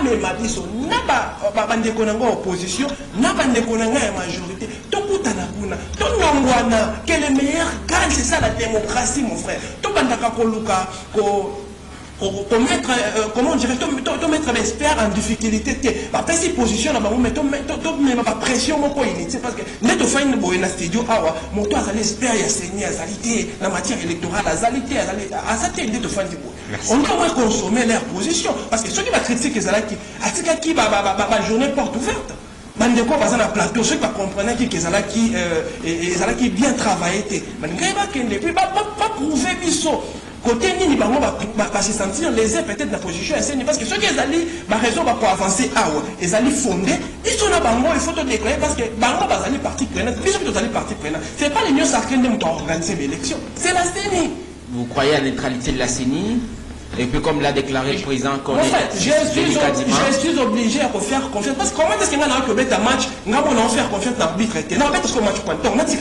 de opposition, n'a pas de majorité. Quel est le meilleur gagne, c'est ça la démocratie, mon frère. comment dire, tu mettre l'expert en difficulté. Après, si position, tu mets pression, parce que net au fin de la studio, mon toit, ça l'expert, il y a saigné, la matière électorale, on doit consommer leur position. Parce que ceux qui vont critiquer, c'est qui va journée porte ouverte. Bandeko bazana na plateau ceux qui comprennent qui qui bien travaillé mais depuis pas prouver biso côté nini bango va se sentir lésé peut-être la position parce que ceux qui allaient ba raison va pour avancer ils allaient fonder ils sont là bango il faut te déclarer parce que bango bazali parti prenante biso qui totali parti prenante c'est pas l'union sacrée de organiser l'élection c'est la CENI. Vous croyez à la neutralité de la CENI? Et puis comme l'a déclaré le président, en fait, je suis obligé à faire confiance. Parce que comment est-ce qu'on a un match, on a faire confiance dans l'arbitre? Non, parce que match on a dit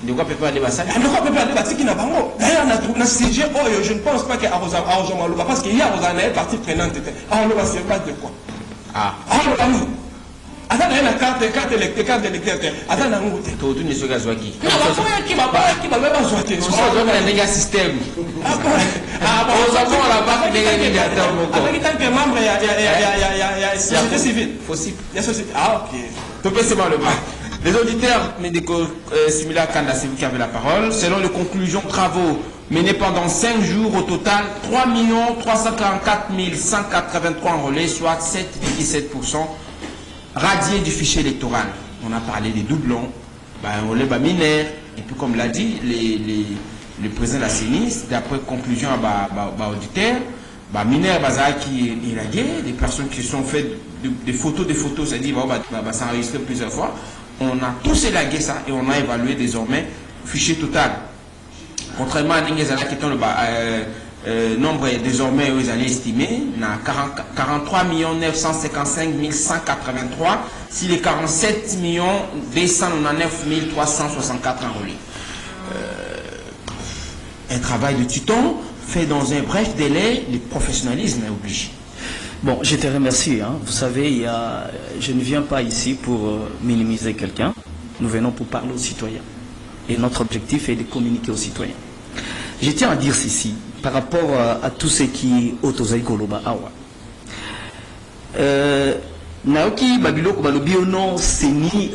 de quoi peut pas aller passer? De quoi peut pas aller passer qui n'a pas mot? D'ailleurs, on a CG, je ne pense pas qu'il y a Arozamalouba, parce qu'il y a Arozana, partie prenante. Alors, on va se battre de quoi? Ah, attends, il y a une carte électeur. Attends, on a un outil. Tout le monde est sur Gazouaki. Qui va pas Zouaki? Il y a un système. Ah bon, la barre de tant que membre, il y a société civile. Il y a société. Ah, ok. Tout peut se voir le bas. Les auditeurs médicaux similaires à Kanda, c'est vous qui avez la parole. Selon les conclusions de travaux menés pendant 5 jours, au total, 3 344 183 enrôlés, soit 7,7%. Radié du fichier électoral. On a parlé des doublons, on les mineurs, et puis comme l'a dit le président de la CENI, d'après conclusion à auditeur, mineurs qui est élagué, des personnes qui sont faites des photos, c'est-à-dire s'enregistrer plusieurs fois. On a tous élagué ça et on a évalué désormais le fichier total. Contrairement à Ningezala qui est le nombre désormais où ils allaient estimer, on a 43 955 183 si les 47 299 364 enrôlés. Un travail de titan fait dans un bref délai, le professionnalisme est obligé. Bon, je te remercie. Vous savez, je ne viens pas ici pour minimiser quelqu'un. Nous venons pour parler aux citoyens. Et notre objectif est de communiquer aux citoyens. Je tiens à dire ceci, par rapport à tout ce qui est autosaï koloba awa. Naoki Babiloko Balobio non CENI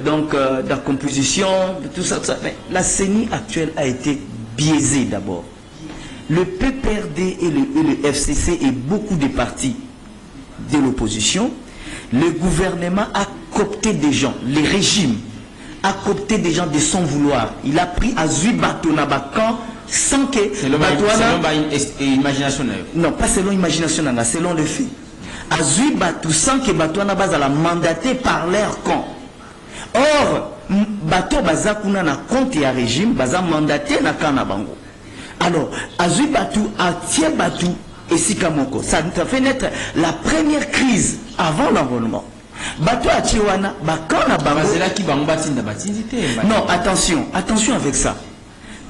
donc la composition, tout ça. Mais la CENI actuelle a été biaisée d'abord. Le PPRD et le FCC et beaucoup de partis de l'opposition, le gouvernement a coopté des gens, les régimes a coopté des gens de son vouloir. Il a pris à Zuibato Nabakan sans que... Selon imagination. Non, pas selon imagination, selon le fait. À Zuibato sans que Batouana Bazala mandaté par leur camp. Or, Bato Bazakuna na compte et à régime, Baza mandaté na Kanabango. Alors, à Zuibato, à Tiebatou et Sikamoko, ça fait naître la première crise avant l'enrôlement. Bato à Tiwana, Bakana Bango. Non, attention avec ça.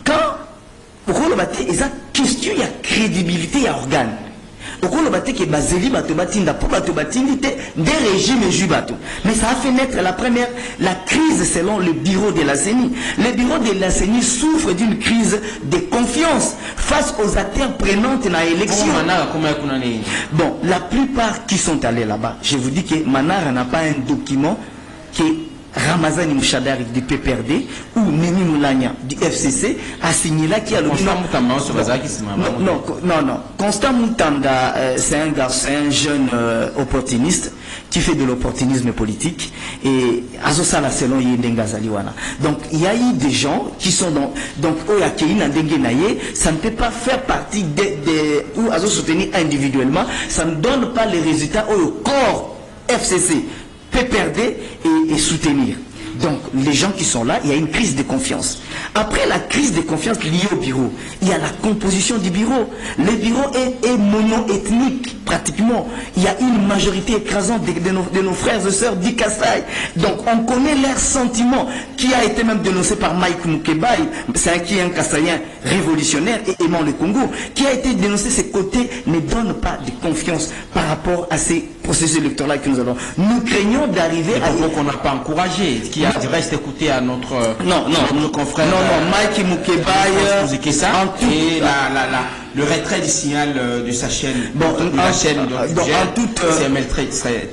Quand on a une question, il y a crédibilité, il y a organe. Des régimes et jubato. Mais ça a fait naître la crise selon le bureau de la CENI. Le bureau de la CENI souffre d'une crise de confiance face aux acteurs prenants dans l'élection. Bon, la plupart qui sont allés là-bas, je vous dis que Manara n'a pas un document qui est Ramazani Mouchadari du PPRD ou Nemi Moulania du FCC a signé là qui a le non. Constant Moutanda, c'est un garçon, un jeune opportuniste qui fait de l'opportunisme politique et Azosala selon Yendenga Zaliwana. Donc il y a eu des gens qui sont dans donc Oyakeina Dengenaye, ça ne peut pas faire partie ou Azo soutenir individuellement, ça ne donne pas les résultats au corps FCC. PPRD et soutenir. Donc, les gens qui sont là, il y a une crise de confiance. Après la crise de confiance liée au bureau, il y a la composition du bureau. Le bureau est mono-ethnique, pratiquement. Il y a une majorité écrasante de nos frères et sœurs d'Ikassai. Donc, on connaît leurs sentiments, qui a été même dénoncé par Mike Mukebai, c'est un Kassaïen révolutionnaire et aimant le Congo, qui a été dénoncé, ses côtés ne donnent pas de confiance par rapport à ces processus électoraux que nous avons. Nous craignons d'arriver à... Pourquoi qu'on n'a pas encouragé, qui a reste écouté à notre confrère. Non, Mike Mukebai, et le retrait du signal de sa chaîne, de la chaîne de CML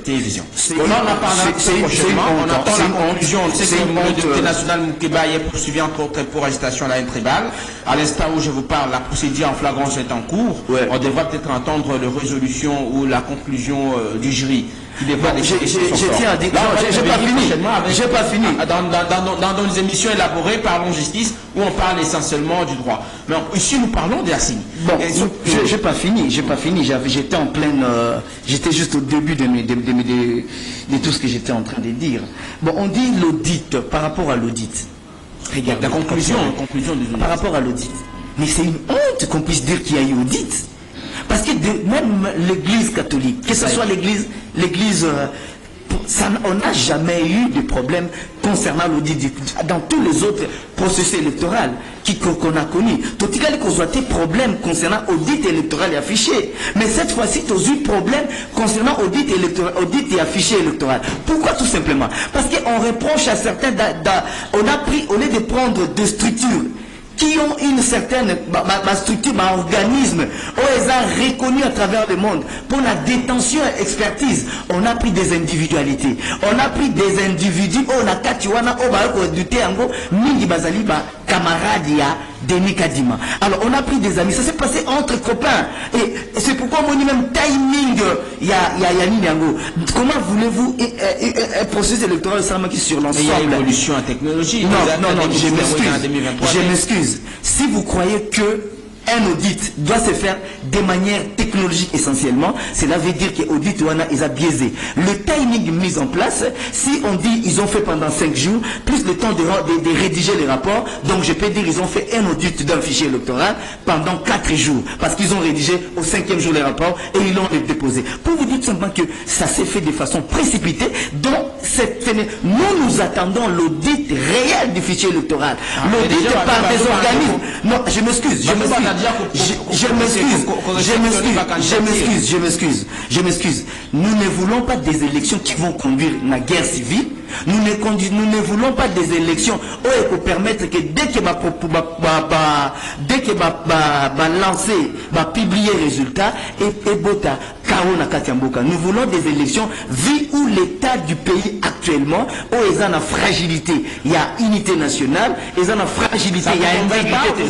Télévision. On en a parlé prochainement, on attend la conclusion. C'est que le député national Moukeba est poursuivi entre autres pour agitation à la haine tribale. À l'instant où je vous parle, la procédure en flagrance est en cours. Ouais. On devra peut-être entendre la résolution ou la conclusion du jury. Je tiens à dire, j'ai pas fini. Dans les émissions élaborées, parlons justice, où on parle essentiellement du droit. Mais ici, nous parlons de la CENI. Bon, j'ai pas fini. J'étais en pleine, j'étais juste au début de tout ce que j'étais en train de dire. Bon, on dit l'audit, par rapport à l'audit. Regarde, la conclusion par rapport à l'audit. Mais c'est une honte qu'on puisse dire qu'il y a eu audit. Parce que même l'église catholique, que ce soit l'église, on n'a jamais eu de problème concernant l'audit dans tous les autres processus électoraux qu'on a connus. Tout le monde a des problèmes concernant l'audit électoral et affiché. Mais cette fois-ci, tu as eu problème concernant l'audit et affiché électoral. Pourquoi tout simplement? Parce qu'on reproche à certains, au lieu de prendre des structures qui ont une certaine structure, organisme, où ils ont reconnu à travers le monde pour la détention et expertise. On a pris des individualités. On a pris des individus, on a katiwana, on a douté en mingi bazali camarades ya Denis Kadima. Alors on a pris des amis, ça s'est passé entre copains. Et c'est pourquoi on dit même timing ya Yango. Comment voulez-vous un processus électoral sur l'ensemble? Il y a évolution en technologie. Non, je m'excuse. Si vous croyez que un audit doit se faire de manière technologique essentiellement, cela veut dire que l'audit ils a biaisé. Le timing mis en place, si on dit ils ont fait pendant 5 jours, plus le temps de rédiger les rapports, donc je peux dire ils ont fait un audit d'un fichier électoral pendant 4 jours, parce qu'ils ont rédigé au 5e jour les rapports et ils l'ont déposé. Pour vous dire tout simplement que ça s'est fait de façon précipitée, donc nous attendons l'audit réel du fichier électoral. L'audit par des organismes. Non, je m'excuse. Je m'excuse. Nous ne voulons pas des élections qui vont conduire à la guerre civile. Nous ne voulons pas des élections où il faut permettre que dès que lancer, publier résultats et bota Karona Katiamboka. Nous voulons des élections vu où l'état du pays actuellement, où ils ont la fragilité, il y a unité nationale, ils ont la fragilité, il y a intégrité.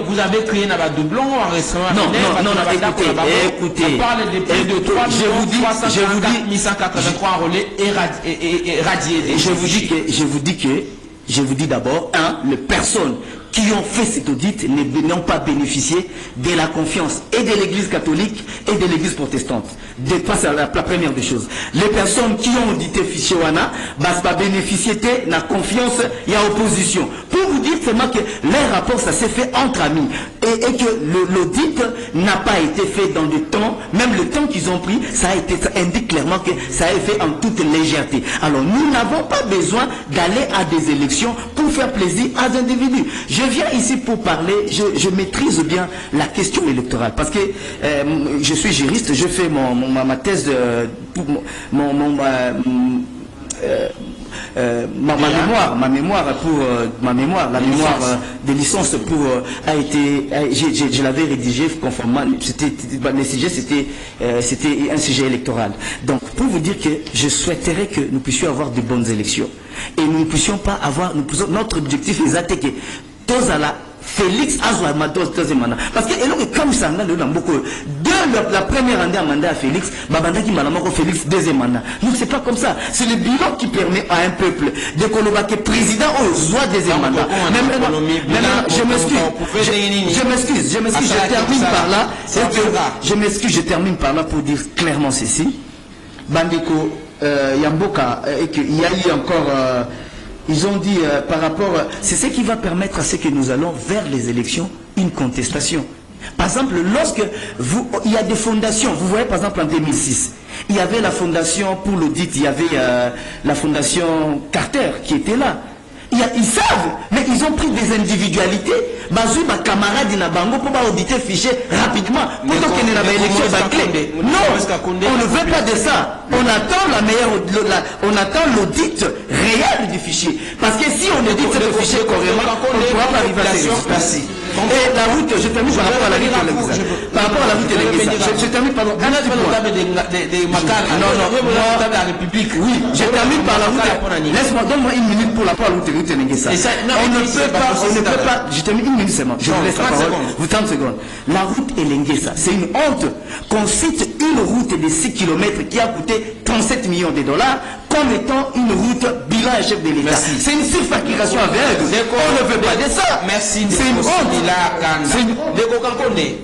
Vous avez créé un doublon en restaurant. Non, écoutez. On parle de plus de 3 183 relais radiés. Je vous dis d'abord, les personnes qui ont fait cet audit n'ont pas bénéficié de la confiance et de l'église catholique et de l'église protestante. C'est la première des choses. Les personnes qui ont audité fichier WANA, pas bénéficier de la confiance et à opposition. Pour vous dire seulement que les rapports, ça s'est fait entre amis. Et que l'audit n'a pas été fait dans le temps, même le temps qu'ils ont pris, ça indique clairement que ça a été fait en toute légèreté. Alors nous n'avons pas besoin d'aller à des élections pour faire plaisir à des individus. Je viens ici pour parler, je maîtrise bien la question électorale, parce que je suis juriste, je fais ma thèse de... ma mémoire de licence pour je l'avais rédigé conformément, le sujet c'était un sujet électoral. Donc pour vous dire que je souhaiterais que nous puissions avoir de bonnes élections et nous ne puissions pas avoir, notre objectif exact est que tous à la Félix Azwa deuxième mandat. Parce que comme ça, la première année à mandat à Félix, Félix deuxième mandat. Donc c'est pas comme ça. C'est le bilan qui permet à un peuple de que président au soit deuxième mandat. Je m'excuse, je termine par là. Je termine par là pour dire clairement ceci. Bandeko Yamboka, et qu'il y a eu encore... ils ont dit par rapport, c'est ce qui va permettre à ce que nous allons vers les élections, une contestation. Par exemple, lorsque il y a des fondations, vous voyez par exemple en 2006, il y avait la fondation pour l'audit, il y avait la fondation Carter qui était là. Ils savent, mais ils ont pris des individualités. Bazou, ma camarade Nabango pour auditer fichier rapidement. Pourtant qu'il y ait une élection bâclée. Non, on ne veut pas de ça. On attend l'audit réel du fichier. Parce que si on audite le fichier correctement, on ne pourra pas arriver à ces résultats. Et la route, je termine par rapport à la route Elenguesa. Par rapport à la route Elenguesa. Je termine par rapport à la République. Oui, je termine par la route. Laisse-moi, donne-moi une minute pour la route Elenguesa. On ne peut pas, je termine une minute seulement. Je vous laisse la parole. Vous 30 secondes. La route Elenguesa, c'est une honte qu'on cite une route de 6 km qui a coûté 37 millions de dollars comme étant une route bilan et chef de l'État. C'est une surfacturation aveugle. On ne veut pas de ça. Merci. C'est une honte.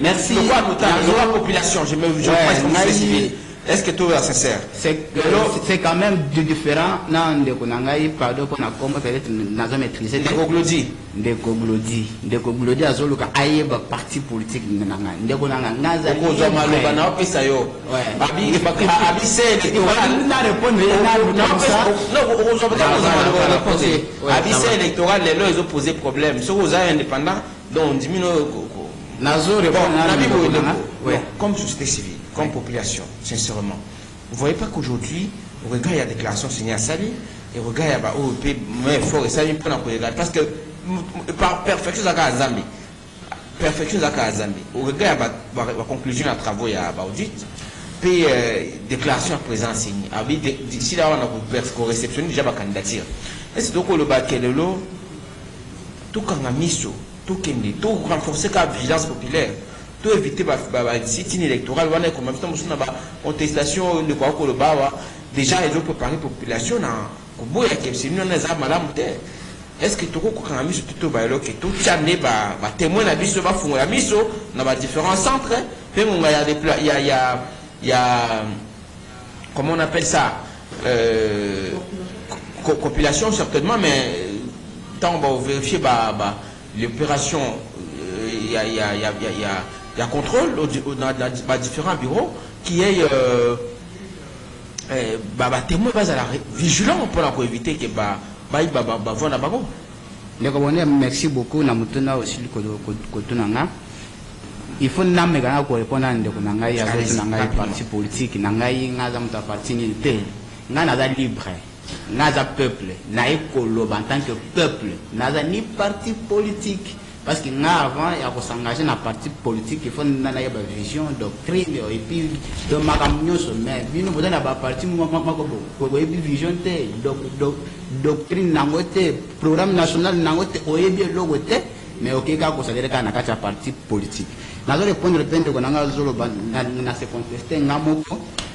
Merci. La population, je me civil. Est-ce que tout est sincère? C'est quand même différent. Non, pardon, pour peut-être n'a maîtrisé. Décoglodi à Zoluka, aïeba parti politique. Électoral, les lois, ils ont posé problème. Si vous avez indépendant, donc on diminue. Comme société civile, comme population, sincèrement, vous ne voyez pas qu'aujourd'hui, regarde, il y a déclaration signée à Sali, et regarde, il y a OEP, mais fort et Sali, parce que par perfection, ça a Zambie. Perfection, ça a Zambie. Regarde, la conclusion à travaux, il y a audit, puis déclaration à présent signée. D'ici là, on a réceptionné déjà ma candidature. Et c'est donc le baquet de l'eau, tout quand on a mis ça. Tout renforcer la vigilance populaire, tout éviter le sit-in électoral, on a comme même temps une contestation de quoi que le bas déjà ils ont préparé la population dans Kobo et que c'est nous on a malade. Est-ce que tout quand on a mis tout bailo que tout chané ba témoin la biso ba fond la biso dans ba différents centres, puis il y a comment on appelle ça compilation certainement, mais tant on va vérifier l'opération, il y a contrôle dans différents bureaux qui est témoin à la vigilant pour éviter que merci beaucoup. Aussi il faut répondre à des partis politiques, parti libre. Naza peuple, en tant que peuple, naza ni parti politique. Parce que avant, il y a s'engager dans parti politique, il faut une vision, doctrine, et puis de ma mais nous avons un parti, vision, doctrine, programme national, mais au cas où ça veut dire qu'il y a un parti politique. Nous allons répondre à ce contexte,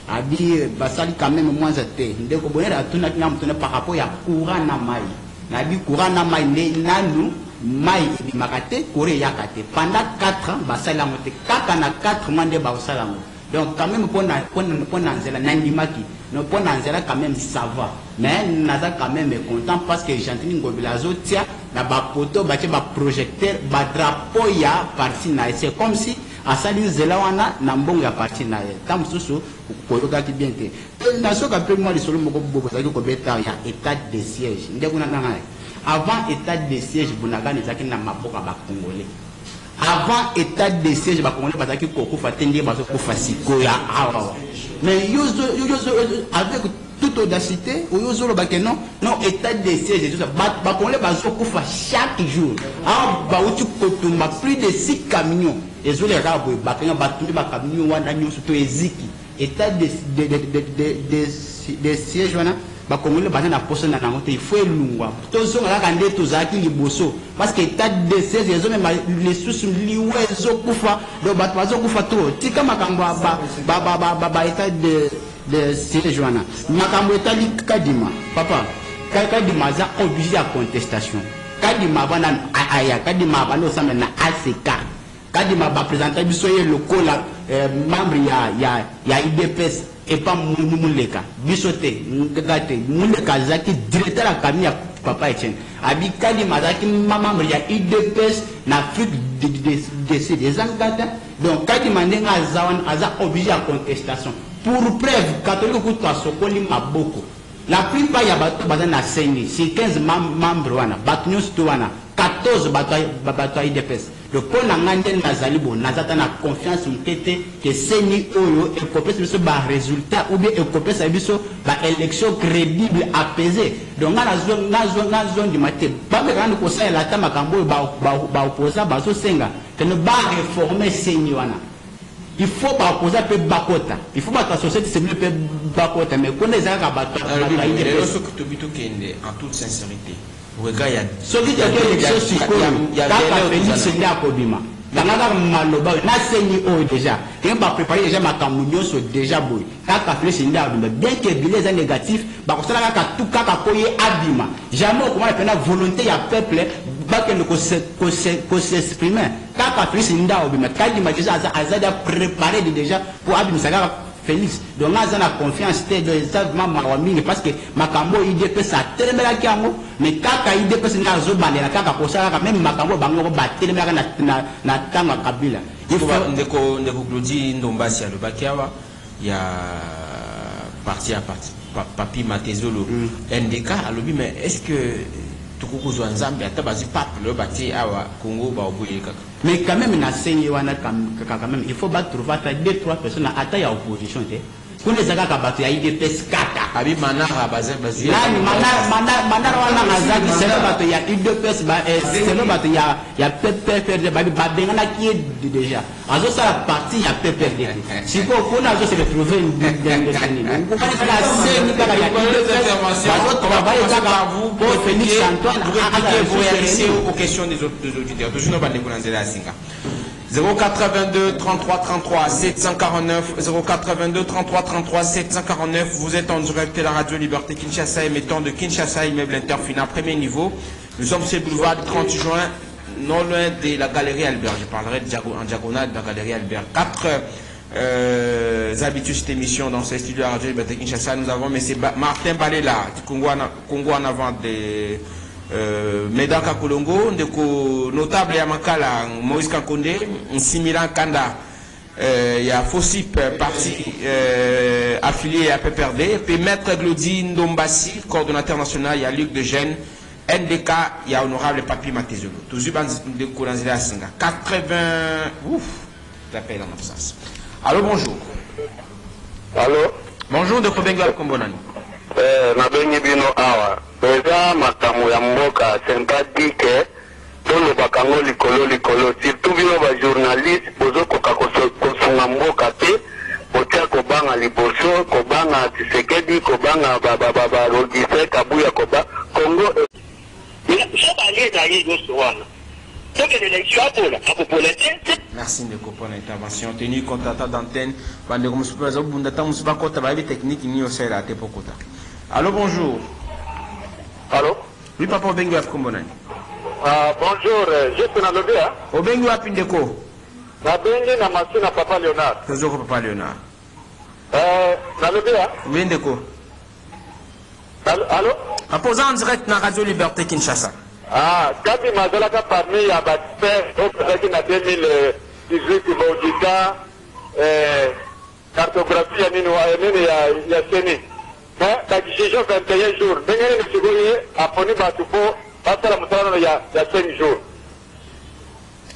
abi basali quand même moins été ndeko bonera tuna kinamtuna par rapport ya courant na mai na bi courant na mai nanu mai bi makate kore yakate pendant 4 ans basali la moté kaka na 4 mois de basala mo donc quand même pour nzela nandimaki no pour nzela quand même ça va mais naza quand même content parce que Gentini Ngobila zotia na ba poto ba projecteur ba drapeau ya parti na c'est comme si à salir zelawana na mbongo ya parti na ye tam susu ko yoka ki bien te na soka pe moi le solo moko bobo za ko beta ya état de siège ndeko na nanga avant état de siège bunaga ne zaki na maboka ba congolais avant état de siège ba congolais bazaki ko kufa tenge ba ko fasiko ya awa mais yozo avec toute audacité yozo lo ba que non état de siège tout ça ba congolais ba ko kufa chaque jour ba uti ko tumba plus de 6 camions et les rabos bakanga batumbi ba camion wana nyoso to eziki état de siège wana ba congolais ba na poste na nango te il faut elungwa to zonga ka nde to zaki liboso parce que état de siège ezo même les sous liwe zo kufa do ba bazo kufa to tika makambo ba état de siège wana makambo état li kadima papa kadima za obligé à contestation kadima bana aya kadima bana osamba na ACK kadima ba présenter bisoye local membre ya IDPS et pas muleka bisote ngate muleka zaki directeur à Kamia papa Etienne abi kadima zaki membre ya IDPS na Afrique des angata donc kadima ndenga aza obligé à contestation pour preuve catholique ko to sokoli maboko la plupart ya bato bazana seni c'est 15 membres wana bato nyonso to wana 14 bato IDPS donc pour n'angender nazali bon nazata na confiance mkete que seni oyo et copé biso ba résultat ou bien et copé ça biso ba élection crédible apaisée donc na zone du matin ba me rendre ko ça la ta makambo ba opposa ba so senga que ne ba réformer seni wana il faut pas opposer peu bakota il faut pas ta société c'est mieux peu bakota mais qu'on les a rabattu en toute sincérité regarde ce qui est élection il y a Félix Ndakobima dans maloba na seni o déjà quand ba préparer déjà makambo so déjà boy kaka Félix Ndakobima bien que les ans négatifs ba ko sala ka tout kaka koye abima jamais comment il volonté ya peuple ba que ne s'exprimer kaka Félix Ndakobima kadima déjà azada préparé déjà pour abima sala Félix donc on a confiance dans les mamans parce que makambo IDP ça telemela kiango mais kaka IDP c'est na zo bandela kaka kosala même makambo bango ba telemela na tanga kabila il faut ndeko Claudie Ndombasi le bakiawa ya parti à parti papi Matezolo NDK alobi mais est-ce que tukuku zo nzambe atabazi pape le bati awa Congo ba obuye kaka mais quand même na sengi wana quand même il faut pas trouver 2-3 personnes à taille opposition te pour les aga kabatu ya IDPS kata abi manara bazer bazu nani manara wana ngazaki c'est le bato ya IDPS ba c'est le bato ya PPRD ba bengana qui est déjà azo ça la partie ya PPRD si ko kuna azo se retrouver dans sengi on va dire la sengi kaka ya IDPS ba travailler kaka vous pour Félix Antoine vous réagissez aux questions des auditeurs toujours ba ndeko nanzela singa 082 33 33 749 082 33 33 749. Vous êtes en direct de la radio Liberté Kinshasa, émettant de Kinshasa, immeuble Interfina, premier niveau. Nous sommes sur le boulevard du 30 juin, non loin de la galerie Albert. Je parlerai en diagonale de la galerie Albert. 4 habitudes de cette émission dans ce studio de la radio Liberté Kinshasa. Nous avons M. Martin Balela, du Congo en avant de Medaka Kolongo, notable Yamakala, Moïse Kankonde, Similan Kanda, il y a Fossip, parti affilié à PPRD, puis Maître Glody Ndombasi, coordonnateur national, il y a Luc de Gênes, NDK, il y a Honorable Papi Matezolo. Toujours de Kolanzila Singa. 80. Ouf, j'appelle en absence. Allô, bonjour. Allô? Bonjour, de Kobenga Kombonani. Nabengi bino awa eza makambo ya mboka sympathique tolobaka ngo likolo surtout bino bajournaliste bozokoka kosunga mboka te botia kobanga liboso kobanga Tshisekedi kobanga barodise kabuya koba Congo merci de comprendre l'intervention tenue compte d'antenne bande comme super bundata musuba kota ba technique ni osela te pokota. Allô, bonjour. Allô? Oui, papa Obengu Afkombonani. Bonjour, je suis dans le bien. Obengu Apindeko. Nabengi na masina papa Léonard. Toujours papa Léonard. Dans le bien. Oui, Ndeko. Allô? Apposant en direct dans Radio Liberté Kinshasa. Kabi Mazalaka parmi ya experts au na 2018 Baudita, cartographie ya Seni. La décision 21 jours.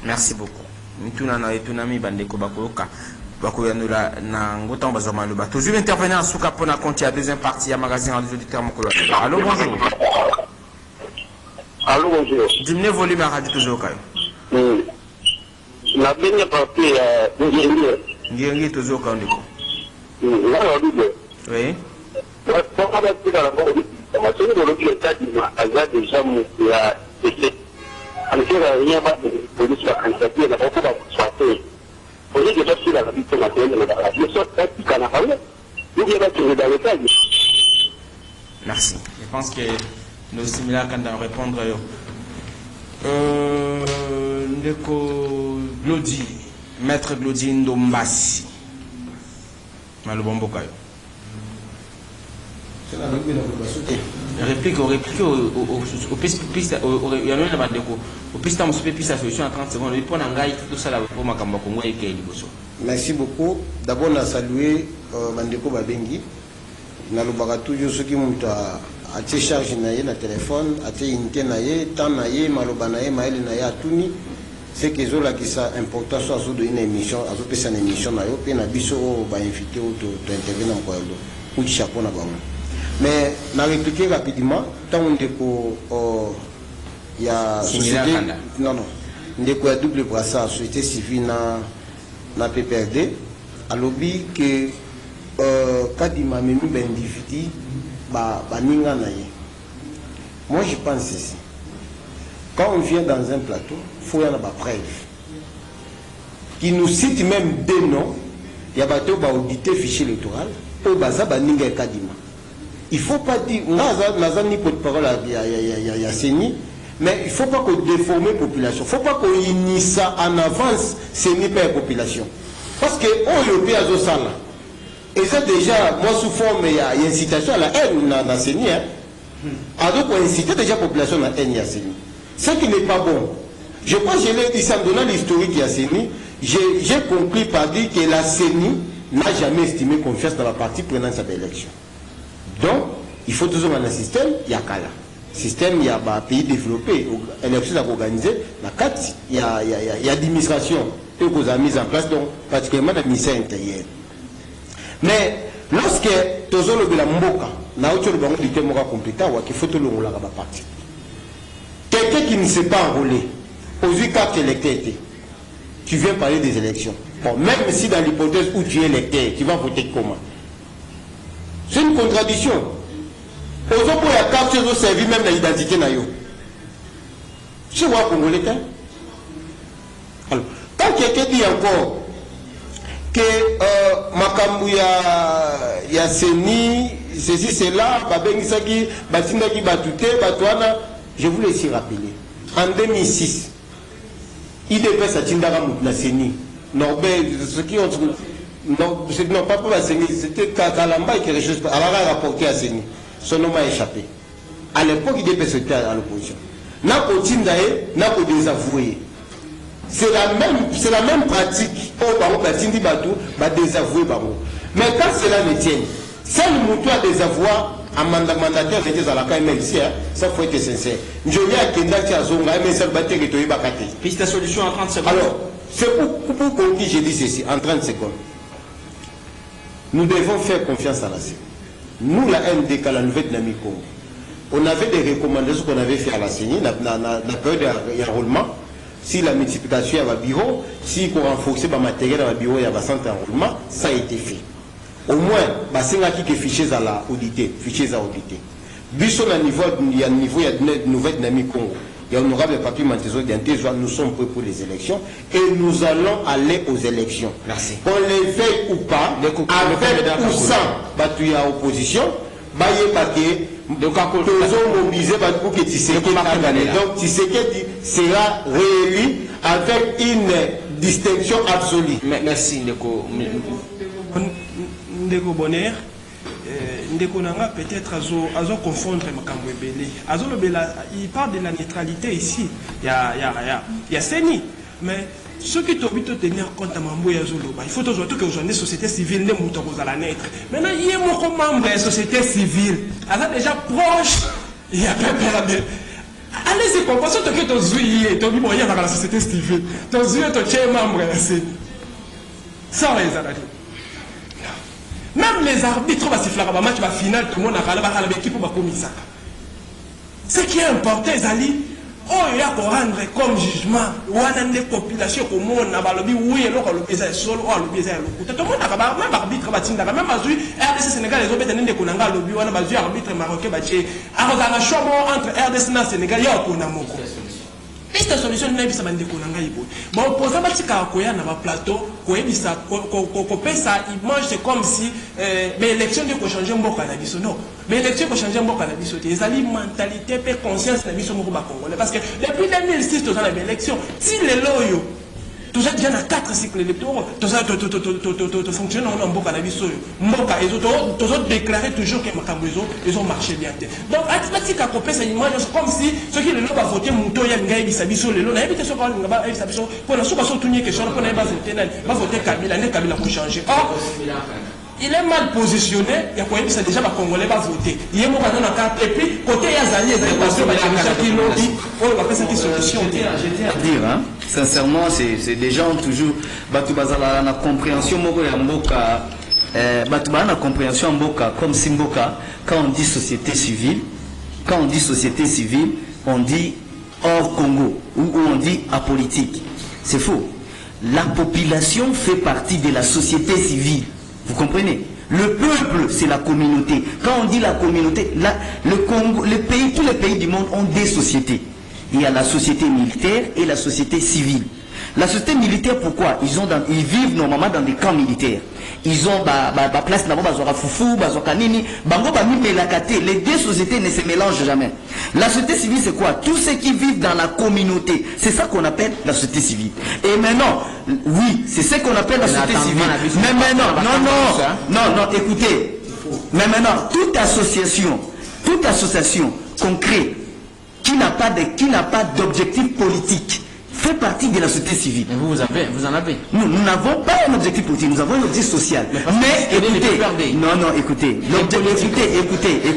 Merci beaucoup. Mituna na etunami bandeko bakoyoka bakoyanula na ngota bazama loba. Toujours intervenir en souka pour na compte à deuxième partie à magazine des auditeurs mokolo. Allô, bonjour. Allô, bonjour. Diminuez volume à radio toujours kayo. La benye papier Ngiengi toujours kayo ndeko. Oui. Merci. Je pense que nous similaires quand on répondre. Ndeko Glody, Maître Glody Ndombasi. Malobombo kayo. Réplique au piste il y a même bandeko au piste on se fait piste solution en 30 secondes il prend un gars tout ça là pour makambo Congo et Kenya liboso. Merci beaucoup. D'abord na saluer bandeko babengi na lobaka toujours ceux qui montent à te charge na téléphone à te unité na ye temps na ye maloba na ye mail na ye atuni c'est que zola qui ça important soit sur une émission à zo pesa une émission na yo pe na biso ba invité ou to intervenir en kwalo ou chapeau na bango mais na répliquer rapidement tant on déco il y a société non ndeko ya double brassard société civile na PPRD à lobby que kadima memi ba individu ba ninga na ye. Moi je pense ceci. Quand on vient dans un plateau, il faut y avoir des preuves. Qui nous cite même des noms, il y a des auditer le fichier électoral, il ne faut pas dire, on a ni porte-parole il y a CENI, mais il ne faut pas qu'on déforme la population. Il ne faut pas qu'on initie ça en avance, CENI par la population. Parce que, on le paye à Zosala. Et ça déjà, moi sous forme, il y a une incitation à la haine dans la CENI. Alors qu'on incite déjà la population à la haine à la CENI. Ce qui n'est pas bon. Je pense que je l'ai dit, ça me donnant l'historique de la CENI, j'ai compris par dire que la CENI n'a jamais estimé confiance dans la partie prenant sa élection. Donc, il faut toujours un système, il y a Kala. Système, il y a un pays développé, l'élection est organisée, la 4, il y a l'administration que vous avez mise en place, donc particulièrement l'administration intérieure. Mais, lorsque tous les gens mboka, na autre bango du thème compliqué, il faut tout le monde la partie. Quelqu'un qui ne s'est pas enrôlé, aux 8 cartes électeurs, tu viens parler des élections. Bon, même si dans l'hypothèse où tu es électeur, tu vas voter comment? C'est une contradiction. Aux autres, pour la carte, tu as servi même l'identité. C'est quoi Congolais? Alors, quand quelqu'un dit encore que Makambu y a CENI, ceci, cela, Babengisaki, Batindaki, Batouté, Batouana, je voulais ici rappeler. En 2006, IDPS a Tindara la CENI. Norbert, ce qui ont. Non, pas pour la CENI, c'était Kalamba qui a rapporté à CENI. Son nom a échappé. À l'époque, IDPS était à l'opposition. N'a pas Tindae, n'a pas désavoué. C'est la même pratique. Oh, Baron, Batindi Batou, va désavouer Baron. Mais quand cela ne tient, seul Moutou a désavoué. Un mandataire était à la KMLC, ça faut être sincère. Je viens à Kendaki à Zonga, mais ça va être que Bakate. Piste de solution en 30 secondes. Alors, c'est pour qu'on dise, j'ai dit ceci, en 30 secondes. Nous devons faire confiance à la CENI. Nous, la MDK, la nouvelle dynamique Congo, on avait des recommandations qu'on avait fait à la CENI, la période d'enrôlement. Si la multiplication est à bureau, si on renforçait le matériel à bureau, il y a un centre d'enrôlement, ça a été fait. Au moins, c'est un fichier à la auditer, fichiers à auditer. Bisson à niveau, il y a une nouvelle dynamique Congo. Il y a honorable papier Mantezo d'Antézoa, nous sommes prêts pour les élections et nous allons aller aux élections. Merci. On les veille ou pas, avec ou sans battu à opposition, donc tous mobilisés pour que Tshisekedi a gagné. Donc Tshisekedi sera réélu avec une distinction absolue. Merci Ndeko. Ndeko Bonheur, Ndeko Nanga peut-être azo confondre makambo ebele. Azo lobela, il parle de la neutralité ici. Il y a CENI, mais ceux qui t'ont de tenir compte à Mambo et Azoloba, il faut toujours que vous avez une société civile, ne mouton vous allez naître. Maintenant, il y a mon membre de la société civile. Alors déjà proche, il y a pas de. Allez-y, comprenez ce que tu as vu, tu as vu moyen dans la société civile. Tu as vu, tu es membre de la CENI. Sans les arrêter. Même les arbitres vont siffler un match final, tout le monde a l'équipe pour commissaire. Ce qui est important, Zali, il y a pour rendre comme jugement, ou à une population comme on a le oui, et l'autre le baiser solo, ou le baiser le tout le monde a même arbitre batinda, même à RDC Sénégal, les autres étaient qu'on a le but, on a besoin arbitre marocain, alors dans un choix entre RDC et Sénégal, il y a un moko. Cette solution n'est pas de Konanga. Bon, pour ça, il y a un plateau, ça c'est comme si l'élection de changer un peu à la vie. Non, mais l'élection de changer un peu à la vie. Les alliés mentalité et conscience de la vie sont congolais. Parce que depuis 2006, tu as l'élection. Si les loyaux, tu as déjà 4 cycles électoraux, tu fonctionnes en Mboka la vie. Mboka, ils ont déclaré toujours que ils ont marché bien. Donc, Atlantique a coupé cette image comme si ceux qui ont voté Mouto Yangaï Bisabiso, les lois, évité ce qu'on a Bisabiso, pour la soupe à son tournier question, pour ne pas voter Kabila, ne Kabila pour changer. il est mal positionné. Il y a quoi ça déjà les Congolais va voter. Il y a mon canton en carte et puis côté Yazali, il y a des personnes qui l'ont dit. On va faire cette solution. Je tiens à dire, hein, sincèrement, c'est des gens toujours. Batu bazala na compréhension moko ya mboka. Batu bazala na compréhension mboka comme si mboka quand on dit société civile, on dit hors Congo ou on dit apolitique. C'est faux. La population fait partie de la société civile. Vous comprenez? Le peuple, c'est la communauté. Quand on dit la communauté, le Congo, tous les pays du monde ont des sociétés. Il y a la société militaire et la société civile. La société militaire, pourquoi? Ils vivent normalement dans des camps militaires. Ils ont place là-bas, Foufou, Kanini, Bango, les deux sociétés ne se mélangent jamais. La société civile, c'est quoi? Tous ceux qui vivent dans la communauté. C'est ça qu'on appelle la société civile. Et maintenant, oui, c'est ce qu'on appelle la société civile. Mais maintenant, non, écoutez. Mais maintenant, toute association qu'on crée, qui n'a pas d'objectif politique, fait partie de la société civile. Mais vous en avez. Nous n'avons pas un objectif politique, nous avons un objectif social. Mais écoutez,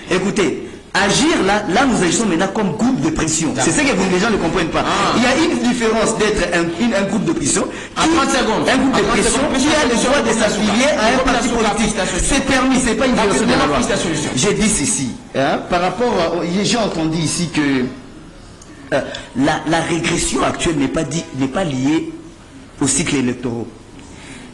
écoutez, agir là nous agissons maintenant comme groupe de pression. C'est ce que les gens ne comprennent pas. Il y a une différence d'être un groupe de pression. Un groupe de pression qui a le droit de s'affilier à un parti politique. C'est permis, c'est pas une violation de la loi. J'ai dit ceci, par rapport, j'ai entendu ici que la régression actuelle n'est pas liée au cycle électoral.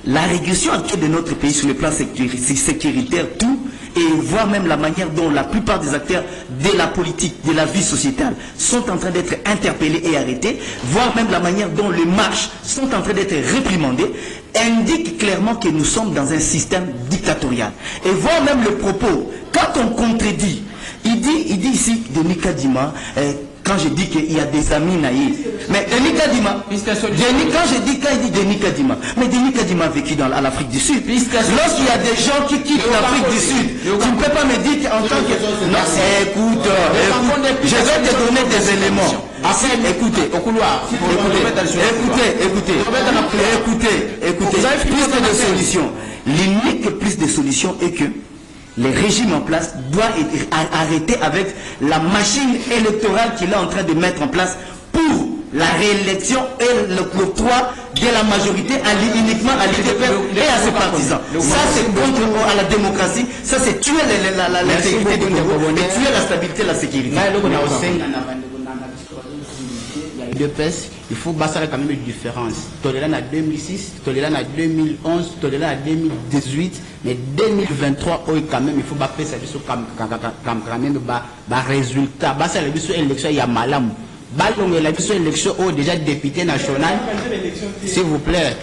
La régression actuelle de notre pays sur le plan sécuritaire, tout, et voire même la manière dont la plupart des acteurs de la politique, de la vie sociétale, sont en train d'être interpellés et arrêtés, voire même la manière dont les marches sont en train d'être réprimandées, indique clairement que nous sommes dans un système dictatorial. Et voire même le propos, quand on contredit, il dit ici, Denis Kadima, quand je dis qu'il y a des amis naïfs. Mais Denis Kadima, quand il dit Denis Kadima, mais Denis Kadima a vécu à l'Afrique du Sud. Lorsqu'il y a des gens qui quittent l'Afrique du Sud, tu ne peux pas me dire qu'en tant que... Non, écoute, je vais te donner des éléments. Écoutez, au couloir. Écoutez, plus de solutions. L'unique plus de solutions est que le régime en place doit être arrêté avec la machine électorale qu'il est en train de mettre en place pour la réélection et l'octroi de la majorité uniquement à l'UDP et à ses partisans. Ça c'est contre à la démocratie, ça c'est tuer l'intégrité du Congo et tuer la stabilité et la sécurité. Il faut passer quand même une différence. Tolérant à 2006, tolérant à 2011, tolérant à 2018, mais 2023, quand même, il faut passer ça quand même résultat. Passer la élection, il y a malam. Ballon la élection déjà député national, s'il vous plaît.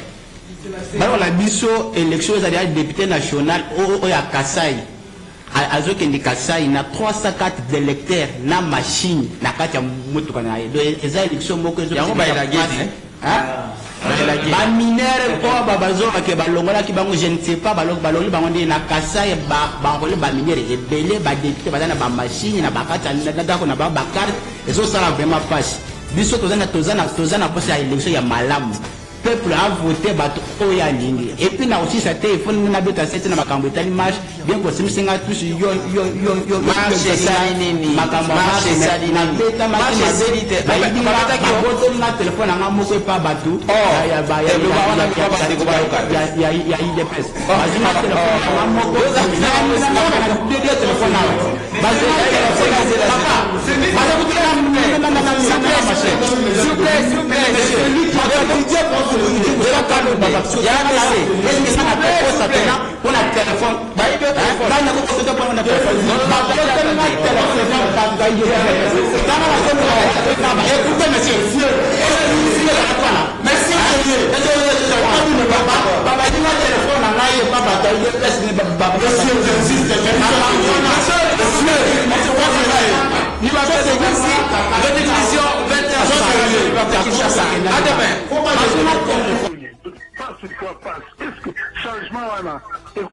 Ballon la élection, déjà député national, il y a Kassai. Azo kendi Kassai na 304 électeurs na machine na kati ya mutuka na yedo eza élection moko ezo yango ba la guerre ba minere ko babazo ke balongola ki bango je ne sais pas balongi bango ndi na Kassai ba ngole ba minere ebele ba député bazana ba machine na bakata na dako na ba carte ezo sala vraiment passe biso tozana posa ya élection ya malamu. Peuple a voté bateau Oyalingi. Et puis là aussi ça téléphone n'a pas été na makambo etali marche bien que c'est singa tous yo marche ça nini marche ça na beta marche vérité ba na téléphone na moko pas bateau ya il presse azina téléphone na moko na téléphone na on a téléphone. Écoutez, monsieur. Merci. Qu'est-ce que changement